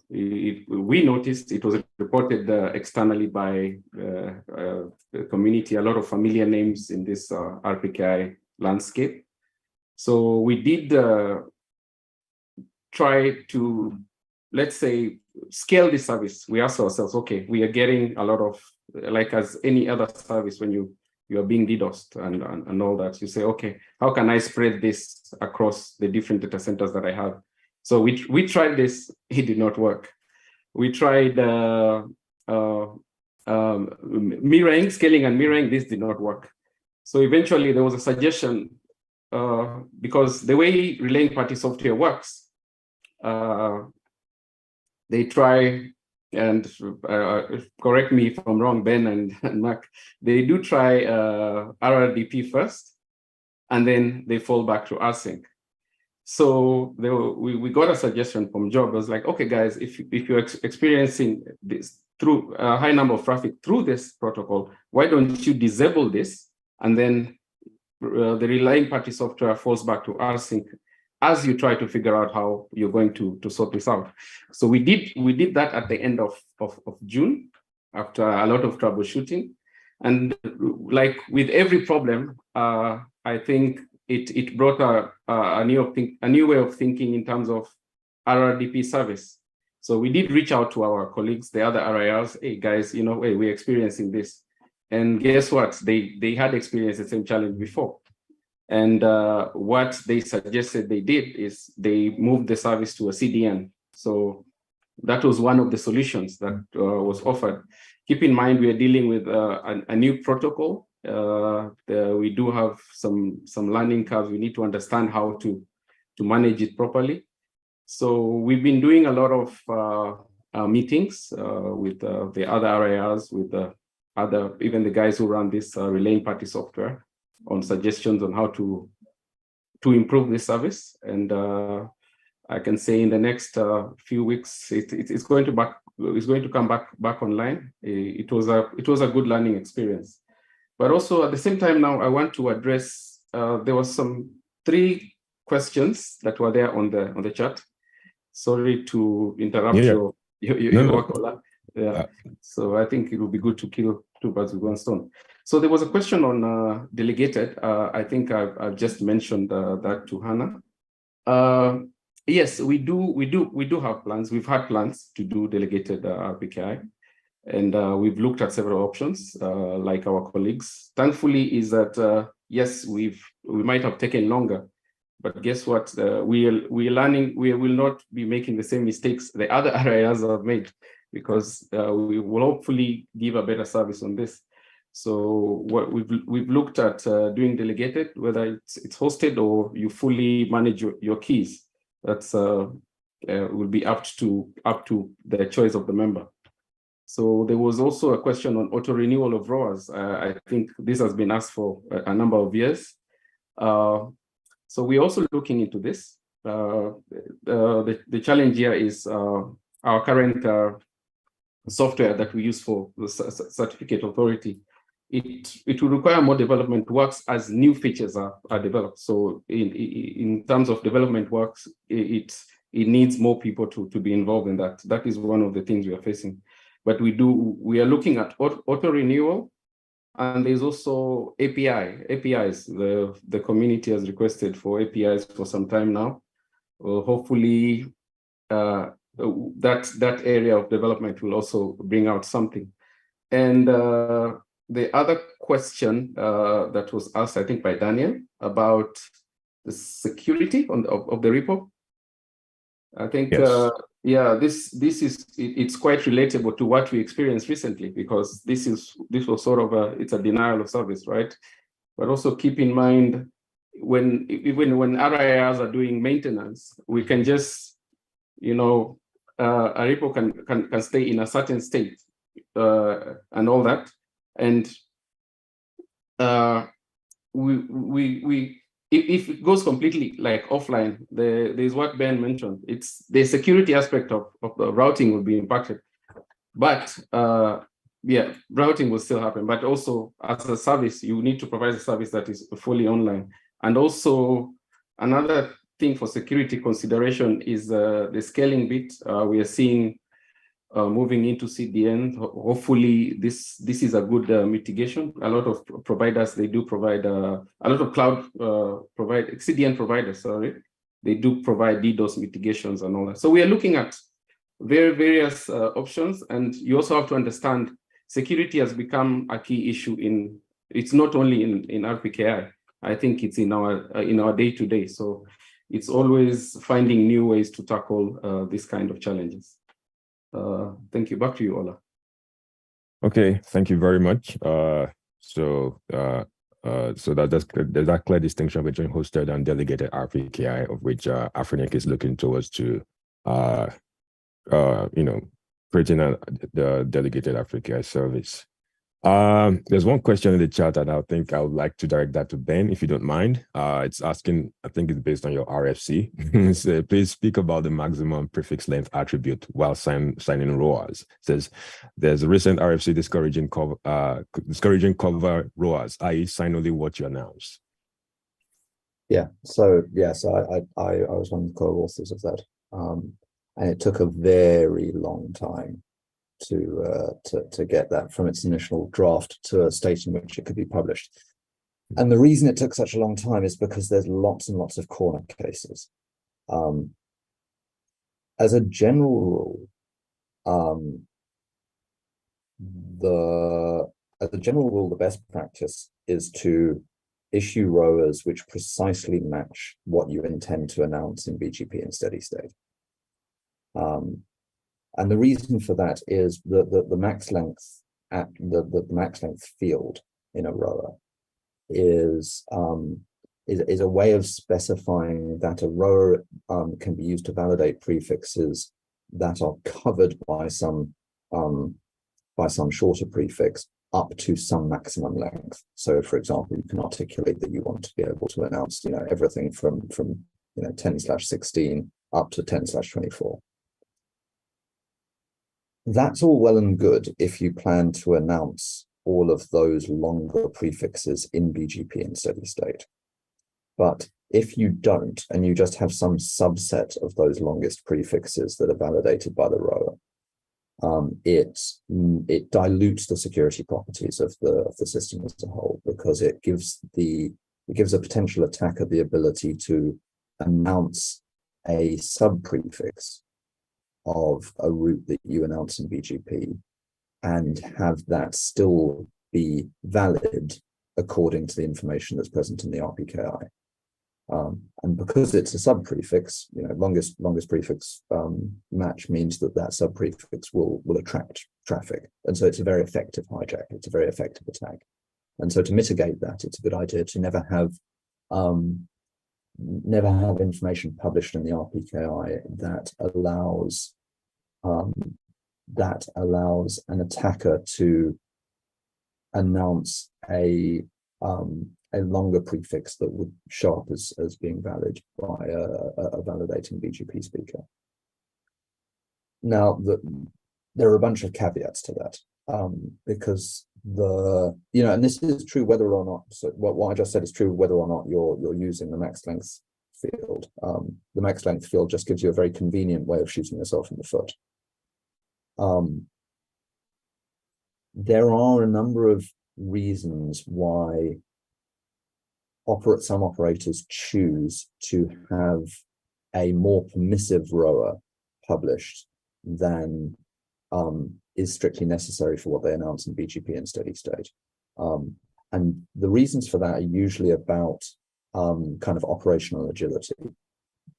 we noticed it was reported externally by the community, a lot of familiar names in this RPKI landscape. So we did try to, let's say, scale this service. We asked ourselves, okay, we are getting a lot of, like as any other service, when you are being DDoSed and all that, you say, okay, how can I spread this across the different data centers that I have? So we tried this, it did not work. We tried mirroring, scaling and mirroring, this did not work. So eventually there was a suggestion, because the way relaying party software works, they try, and correct me if I'm wrong, Ben and Mark, they do try RRDP first, and then they fall back to rsync. So we got a suggestion from Job. It was like, okay, guys, if you're experiencing this through a high number of traffic through this protocol, why don't you disable this, and then the relaying party software falls back to rsync as you try to figure out how you're going to sort this out. So we did that at the end of June, after a lot of troubleshooting. And like with every problem, I think it brought a new way of thinking in terms of RRDP service. So we did reach out to our colleagues, the other RIRs, hey guys, hey, we're experiencing this. And guess what? They had experienced the same challenge before. And what they suggested they did is they moved the service to a CDN. So that was one of the solutions that was offered. Keep in mind, we are dealing with a new protocol. We do have some learning curves. We need to understand how to manage it properly. So we've been doing a lot of meetings with the other RIRs, with the even the guys who run this relaying party software, on suggestions on how to improve this service. And I can say in the next few weeks, it's going to come back online. It was a good learning experience. But also at the same time now, I want to address, there was some 3 questions that were there on the chat. Sorry to interrupt your work, Ola. Yeah. So I think it would be good to kill 2 birds with 1 stone. So there was a question on delegated. I think I've just mentioned that to Hannah. Yes, we do have plans. We've had plans to do delegated RPKI, and we've looked at several options, like our colleagues. Thankfully, is that yes, we might have taken longer, but guess what? We're learning. We will not be making the same mistakes the other RIRs have made, because we will hopefully give a better service on this. So what we've looked at doing delegated, whether it's hosted or you fully manage your keys. That's will be up to the choice of the member. So there was also a question on auto renewal of ROAs. I think this has been asked for a number of years. So we're also looking into this. The challenge here is our current software that we use for the certificate authority. It will require more development works as new features are developed. So in terms of development works, it needs more people to be involved in that. That is one of the things we are facing. But we are looking at auto renewal, and there's also APIs. The community has requested for APIs for some time now. Hopefully that area of development will also bring out something. And the other question that was asked, I think, by Daniel about the security of the repo. I think, yes. Yeah, this is it's quite relatable to what we experienced recently, because this was sort of it's a denial of service, right? But also keep in mind, even when RIRs are doing maintenance, we can just, a repo can stay in a certain state and all that. And if it goes completely like offline, there's what Ben mentioned. It's the security aspect of the routing will be impacted, but yeah, routing will still happen. But also as a service, you need to provide a service that is fully online. And also another thing for security consideration is the scaling bit. We are seeing moving into CDN. Hopefully this is a good mitigation. A lot of providers, they do provide a lot of cloud CDN providers, they do provide DDoS mitigations and all that. So we are looking at various options, and you also have to understand security has become a key issue it's not only in RPKI. I think it's in our day-to-day. So it's always finding new ways to tackle this kind of challenges. Thank you. Back to you, Ola. Okay, thank you very much. So there's that clear distinction between hosted and delegated RPKI, of which Afrinic is looking towards to creating the delegated RPKI service. There's one question in the chat, and I think I would like to direct that to Ben, if you don't mind. It's asking, I think it's based on your RFC. So please speak about the maximum prefix length attribute while signing ROAs. It says there's a recent RFC discouraging cover ROAs, i.e. sign only what you announce. Yeah, so I was one of the co-authors of that. And it took a very long time to get that from its initial draft to a state in which it could be published. And the reason it took such a long time is because there's lots and lots of corner cases. As a general rule, the best practice is to issue ROAs which precisely match what you intend to announce in BGP in steady state. And the reason for that is the max length at the max length field in a row is a way of specifying that a row can be used to validate prefixes that are covered by some shorter prefix up to some maximum length. So, for example, you can articulate that you want to be able to announce, everything from 10/16 up to 10/24. That's all well and good if you plan to announce all of those longer prefixes in BGP in steady state. But if you don't, and you just have some subset of those longest prefixes that are validated by the rower, it dilutes the security properties of the system as a whole, because it gives a potential attacker the ability to announce a sub-prefix of a route that you announce in BGP and have that still be valid according to the information that's present in the RPKI. And because it's a sub-prefix, longest prefix match means that sub-prefix will attract traffic. And so it's a very effective hijack. It's a very effective attack. And so to mitigate that, it's a good idea to never have information published in the RPKI that allows an attacker to announce a longer prefix that would show up as being valid by a validating BGP speaker. Now, there are a bunch of caveats to that, because and this is true whether or not, so what I just said is true whether or not you're using the max length field. The max length field just gives you a very convenient way of shooting yourself in the foot. There are a number of reasons why some operators choose to have a more permissive rower published than is strictly necessary for what they announce in BGP in steady state. And the reasons for that are usually about kind of operational agility,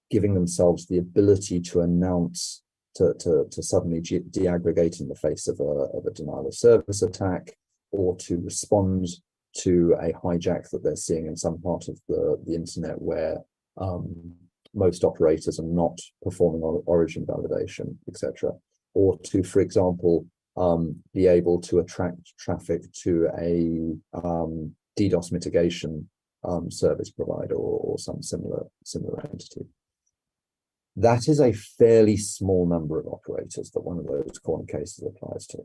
giving themselves the ability to announce, to suddenly deaggregate in the face of a denial of service attack, or to respond to a hijack that they're seeing in some part of the internet where most operators are not performing origin validation, etc. Or to, for example, be able to attract traffic to a DDoS mitigation service provider or some similar entity. That is a fairly small number of operators that one of those corner cases applies to.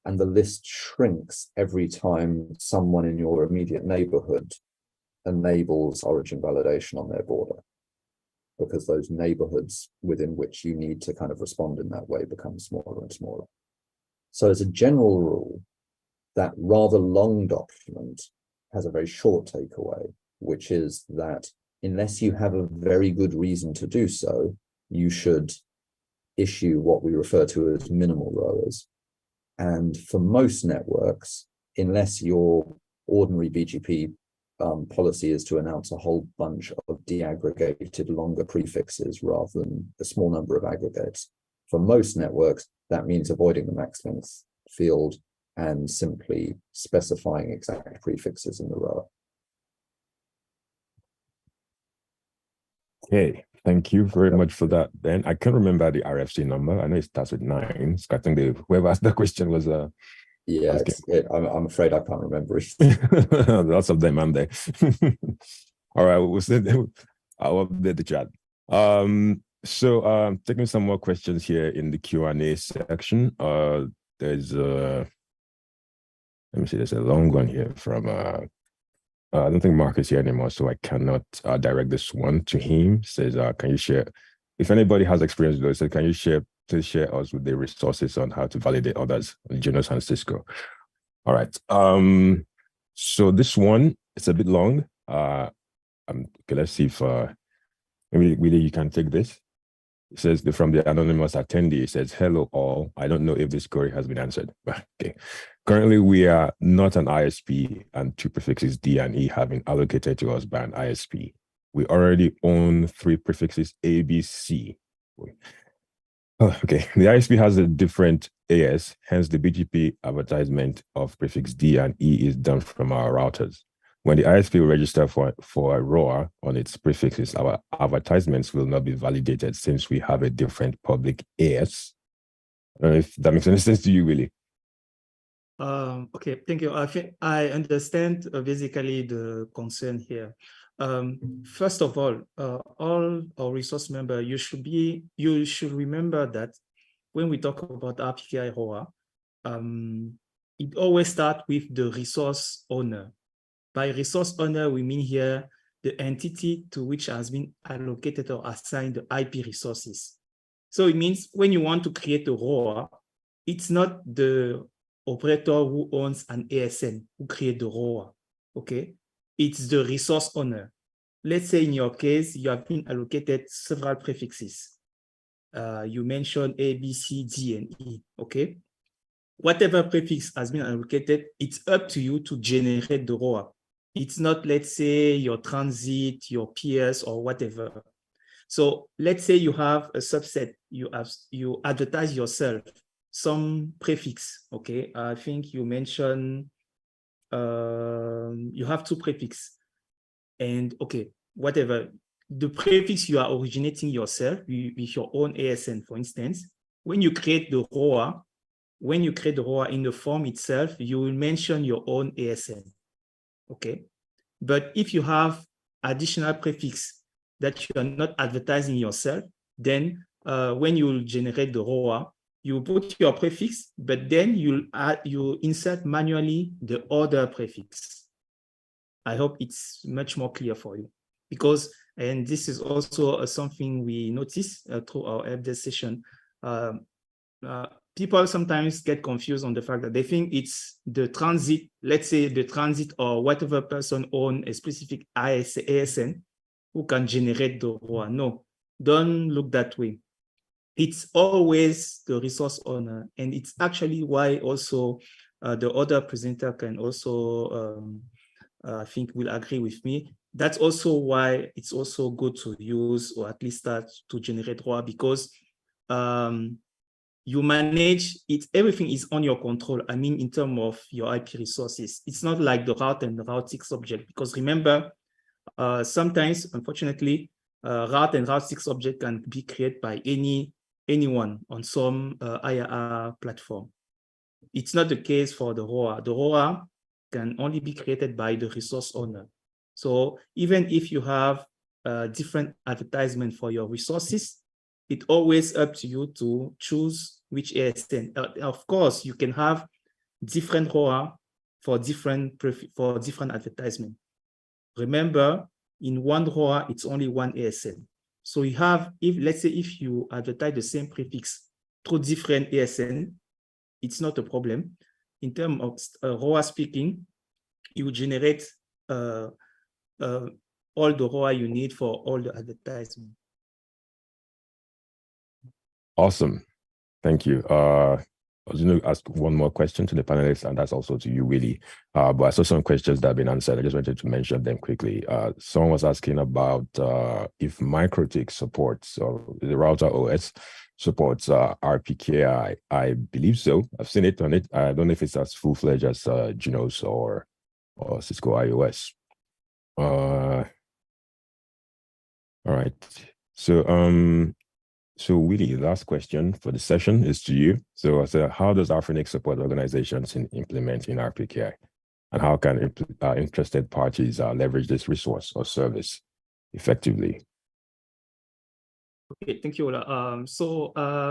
And the list shrinks every time someone in your immediate neighborhood enables origin validation on their border, because those neighborhoods within which you need to kind of respond in that way become smaller and smaller. So as a general rule, that rather long document has a very short takeaway, which is that unless you have a very good reason to do so, you should issue what we refer to as minimal rowers. And for most networks, unless your ordinary BGP policy is to announce a whole bunch of deaggregated longer prefixes rather than a small number of aggregates, for most networks, that means avoiding the max length field and simply specifying exact prefixes in the rower. Okay, thank you very much for that, Ben. I can't remember the RFC number. I know it starts with 9. So I think whoever asked the question was yeah, I'm afraid I can't remember it. Lots of them, aren't there? All right, we'll send them. I'll update the chat. So taking some more questions here in the Q&A section. There's let me see, there's a long one here from I don't think Mark is here anymore, so I cannot direct this one to him. It says, can you share, if anybody has experience with those, can you please share us with the resources on how to validate others on Junos and Cisco? All right. So this one, it's a bit long. Okay, let's see if maybe Willie, you can take this. It says from the anonymous attendee, it says, hello all. I don't know if this query has been answered. Okay. Currently, we are not an ISP, and 2 prefixes D and E have been allocated to us by an ISP. We already own 3 prefixes A, B, C. Oh, okay. The ISP has a different AS, hence the BGP advertisement of prefix D and E is done from our routers. When the ISP will register for a ROA on its prefixes, our advertisements will not be validated since we have a different public AS. I don't know if that makes any sense to you, Willie. Okay, thank you. I think I understand basically the concern here. First of all our resource member, you should remember that when we talk about RPKI ROA, it always starts with the resource owner. By resource owner, we mean here the entity to which has been allocated or assigned the IP resources. So it means when you want to create a ROA, it's not the operator who owns an ASN who create the ROA, okay? It's the resource owner. Let's say in your case, you have been allocated several prefixes. You mentioned A, B, C, D, and E, okay? Whatever prefix has been allocated, it's up to you to generate the ROA. It's not, let's say, your transit, your peers, or whatever. So let's say you have a subset, you advertise yourself, some prefix, okay? I think you mentioned you have two prefixes. And okay, whatever, the prefix you are originating yourself with your own ASN, for instance, when you create the ROA, in the form itself, you will mention your own ASN, okay? But if you have additional prefix that you are not advertising yourself, then when you generate the ROA, you put your prefix, but then you insert manually the other prefix. I hope it's much more clear for you, because, and this is also something we notice through our helpdesk session. People sometimes get confused on the fact that they think it's the transit, let's say the transit or whatever person own a specific ASN who can generate the ROA. No, don't look that way. It's always the resource owner, and it's actually why also the other presenter can also, I think will agree with me. That's also why it's also good to use, or at least start to generate ROA, because you manage it, everything is on your control. I mean, in terms of your IP resources, it's not like the route and the route 6 object, because remember, sometimes, unfortunately, route and route 6 object can be created by anyone on some IRR platform. It's not the case for the ROA. The ROA can only be created by the resource owner. So even if you have different advertisement for your resources, it's always up to you to choose which ASN. Of course, you can have different ROA for different advertisement. Remember, in one ROA, it's only one ASN. So you have, let's say if you advertise the same prefix through different ASN, it's not a problem. In terms of ROA speaking, you generate all the ROA you need for all the advertisement. Awesome. Thank you. I was going to ask one more question to the panelists, and that's also to you, Willie. But I saw some questions that have been answered. I just wanted to mention them quickly. Someone was asking about if MikroTik supports, or the router OS supports RPKI. I believe so. I've seen it on it. I don't know if it's as full-fledged as Junos or Cisco IOS. All right. So Willie, last question for the session is to you. So how does Afrinic support organizations in implementing RPKI? And how can interested parties leverage this resource or service effectively? Okay, thank you, Ola.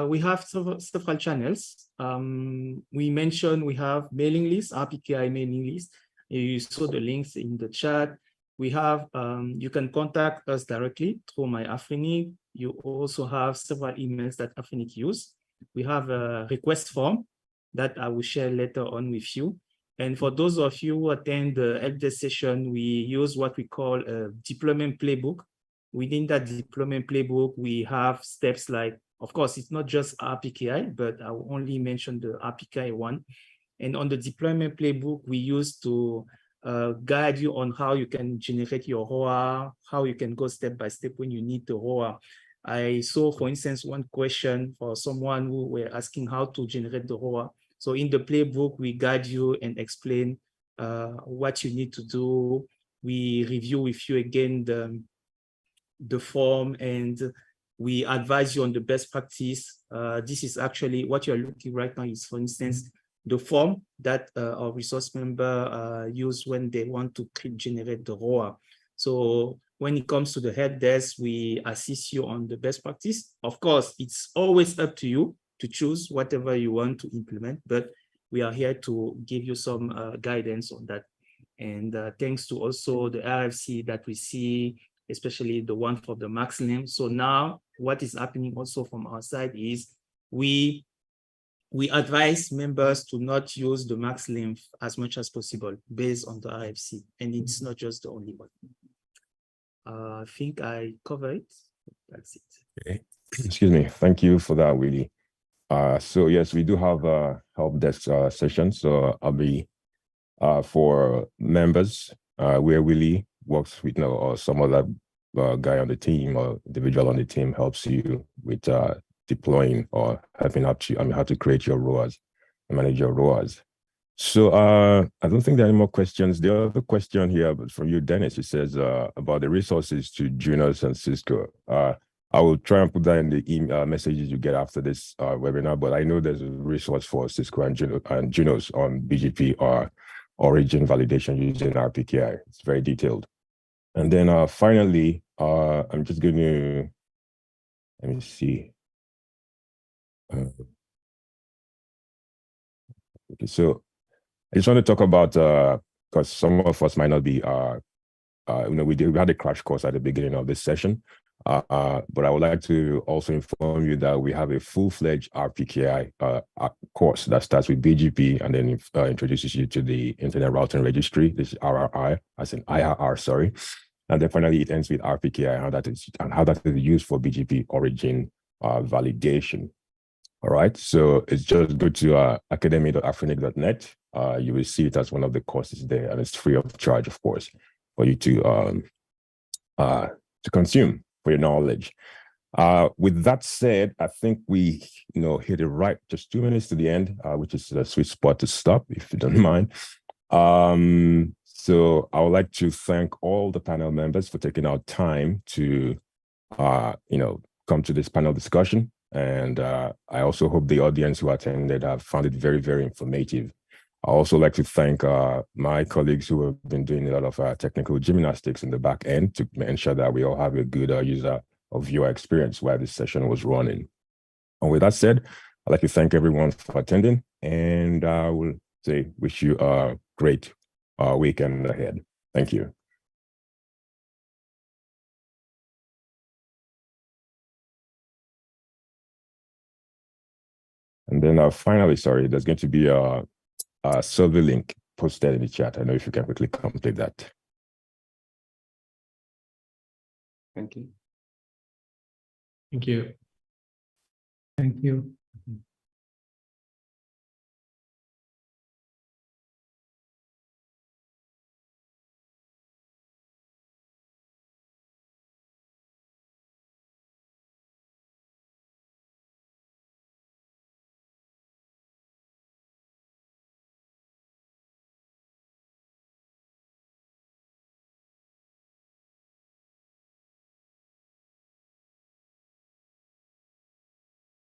We have several channels. We mentioned we have mailing lists, RPKI mailing list. You saw the links in the chat. We have, you can contact us directly through my Afrinic. You also have several emails that Afrinic use. We have a request form that I will share later on with you. And for those of you who attend the helpdesk session, we use what we call a deployment playbook. Within that deployment playbook, we have steps like, of course, it's not just RPKI, but I will only mention the RPKI one. And on the deployment playbook, we use to guide you on how you can generate your ROA, how you can go step by step when you need the ROA. I saw, for instance, one question for someone who were asking how to generate the ROA. So in the playbook, we guide you and explain what you need to do. We review with you again the form, and we advise you on the best practice. This is actually what you're looking right now is, for instance, the form that our resource member use when they want to generate the ROA. So when it comes to the help desk, we assist you on the best practice. Of course, it's always up to you to choose whatever you want to implement, but we are here to give you some guidance on that. And thanks to also the RFC that we see, especially the one for the max length. So now what is happening also from our side is we advise members to not use the max length as much as possible based on the RFC, and it's not just the only one. I think I covered it. That's it. Okay. Excuse me. Thank you for that, Willie. So yes, we do have a help desk session. So I'll be for members where Willie works with or some other guy on the team or individual on the team helps you with deploying or helping out you, how to create your ROAs and manage your ROAs. So I don't think there are any more questions. The other question here from you, Dennis, it says about the resources to Junos and Cisco. I will try and put that in the email messages you get after this webinar, but I know there's a resource for Cisco and Junos on BGP or origin validation using RPKI. It's very detailed. And then finally, I'm just going to, let me see. Okay, so I just want to talk about, because some of us might not be, we had a crash course at the beginning of this session, but I would like to also inform you that we have a full-fledged RPKI course that starts with BGP and then introduces you to the Internet Routing Registry, this is RRI, as in IRR, sorry. And then finally it ends with RPKI, how that is used for BGP origin validation. All right, so it's just go to academy.afrinic.net. You will see it as one of the courses there, and it's free of charge, of course, for you to consume for your knowledge. With that said, I think we hit it right just 2 minutes to the end, which is a sweet spot to stop, if you don't mind. So I would like to thank all the panel members for taking our time to come to this panel discussion. And I also hope the audience who attended have found it very, very informative. I also like to thank my colleagues who have been doing a lot of technical gymnastics in the back end to ensure that we all have a good user or viewer experience while this session was running. And with that said, I'd like to thank everyone for attending, and I will say wish you a great weekend ahead. Thank you. And then finally, sorry, there's going to be a survey link posted in the chat. I know if you can quickly complete that. Thank you. Thank you. Thank you.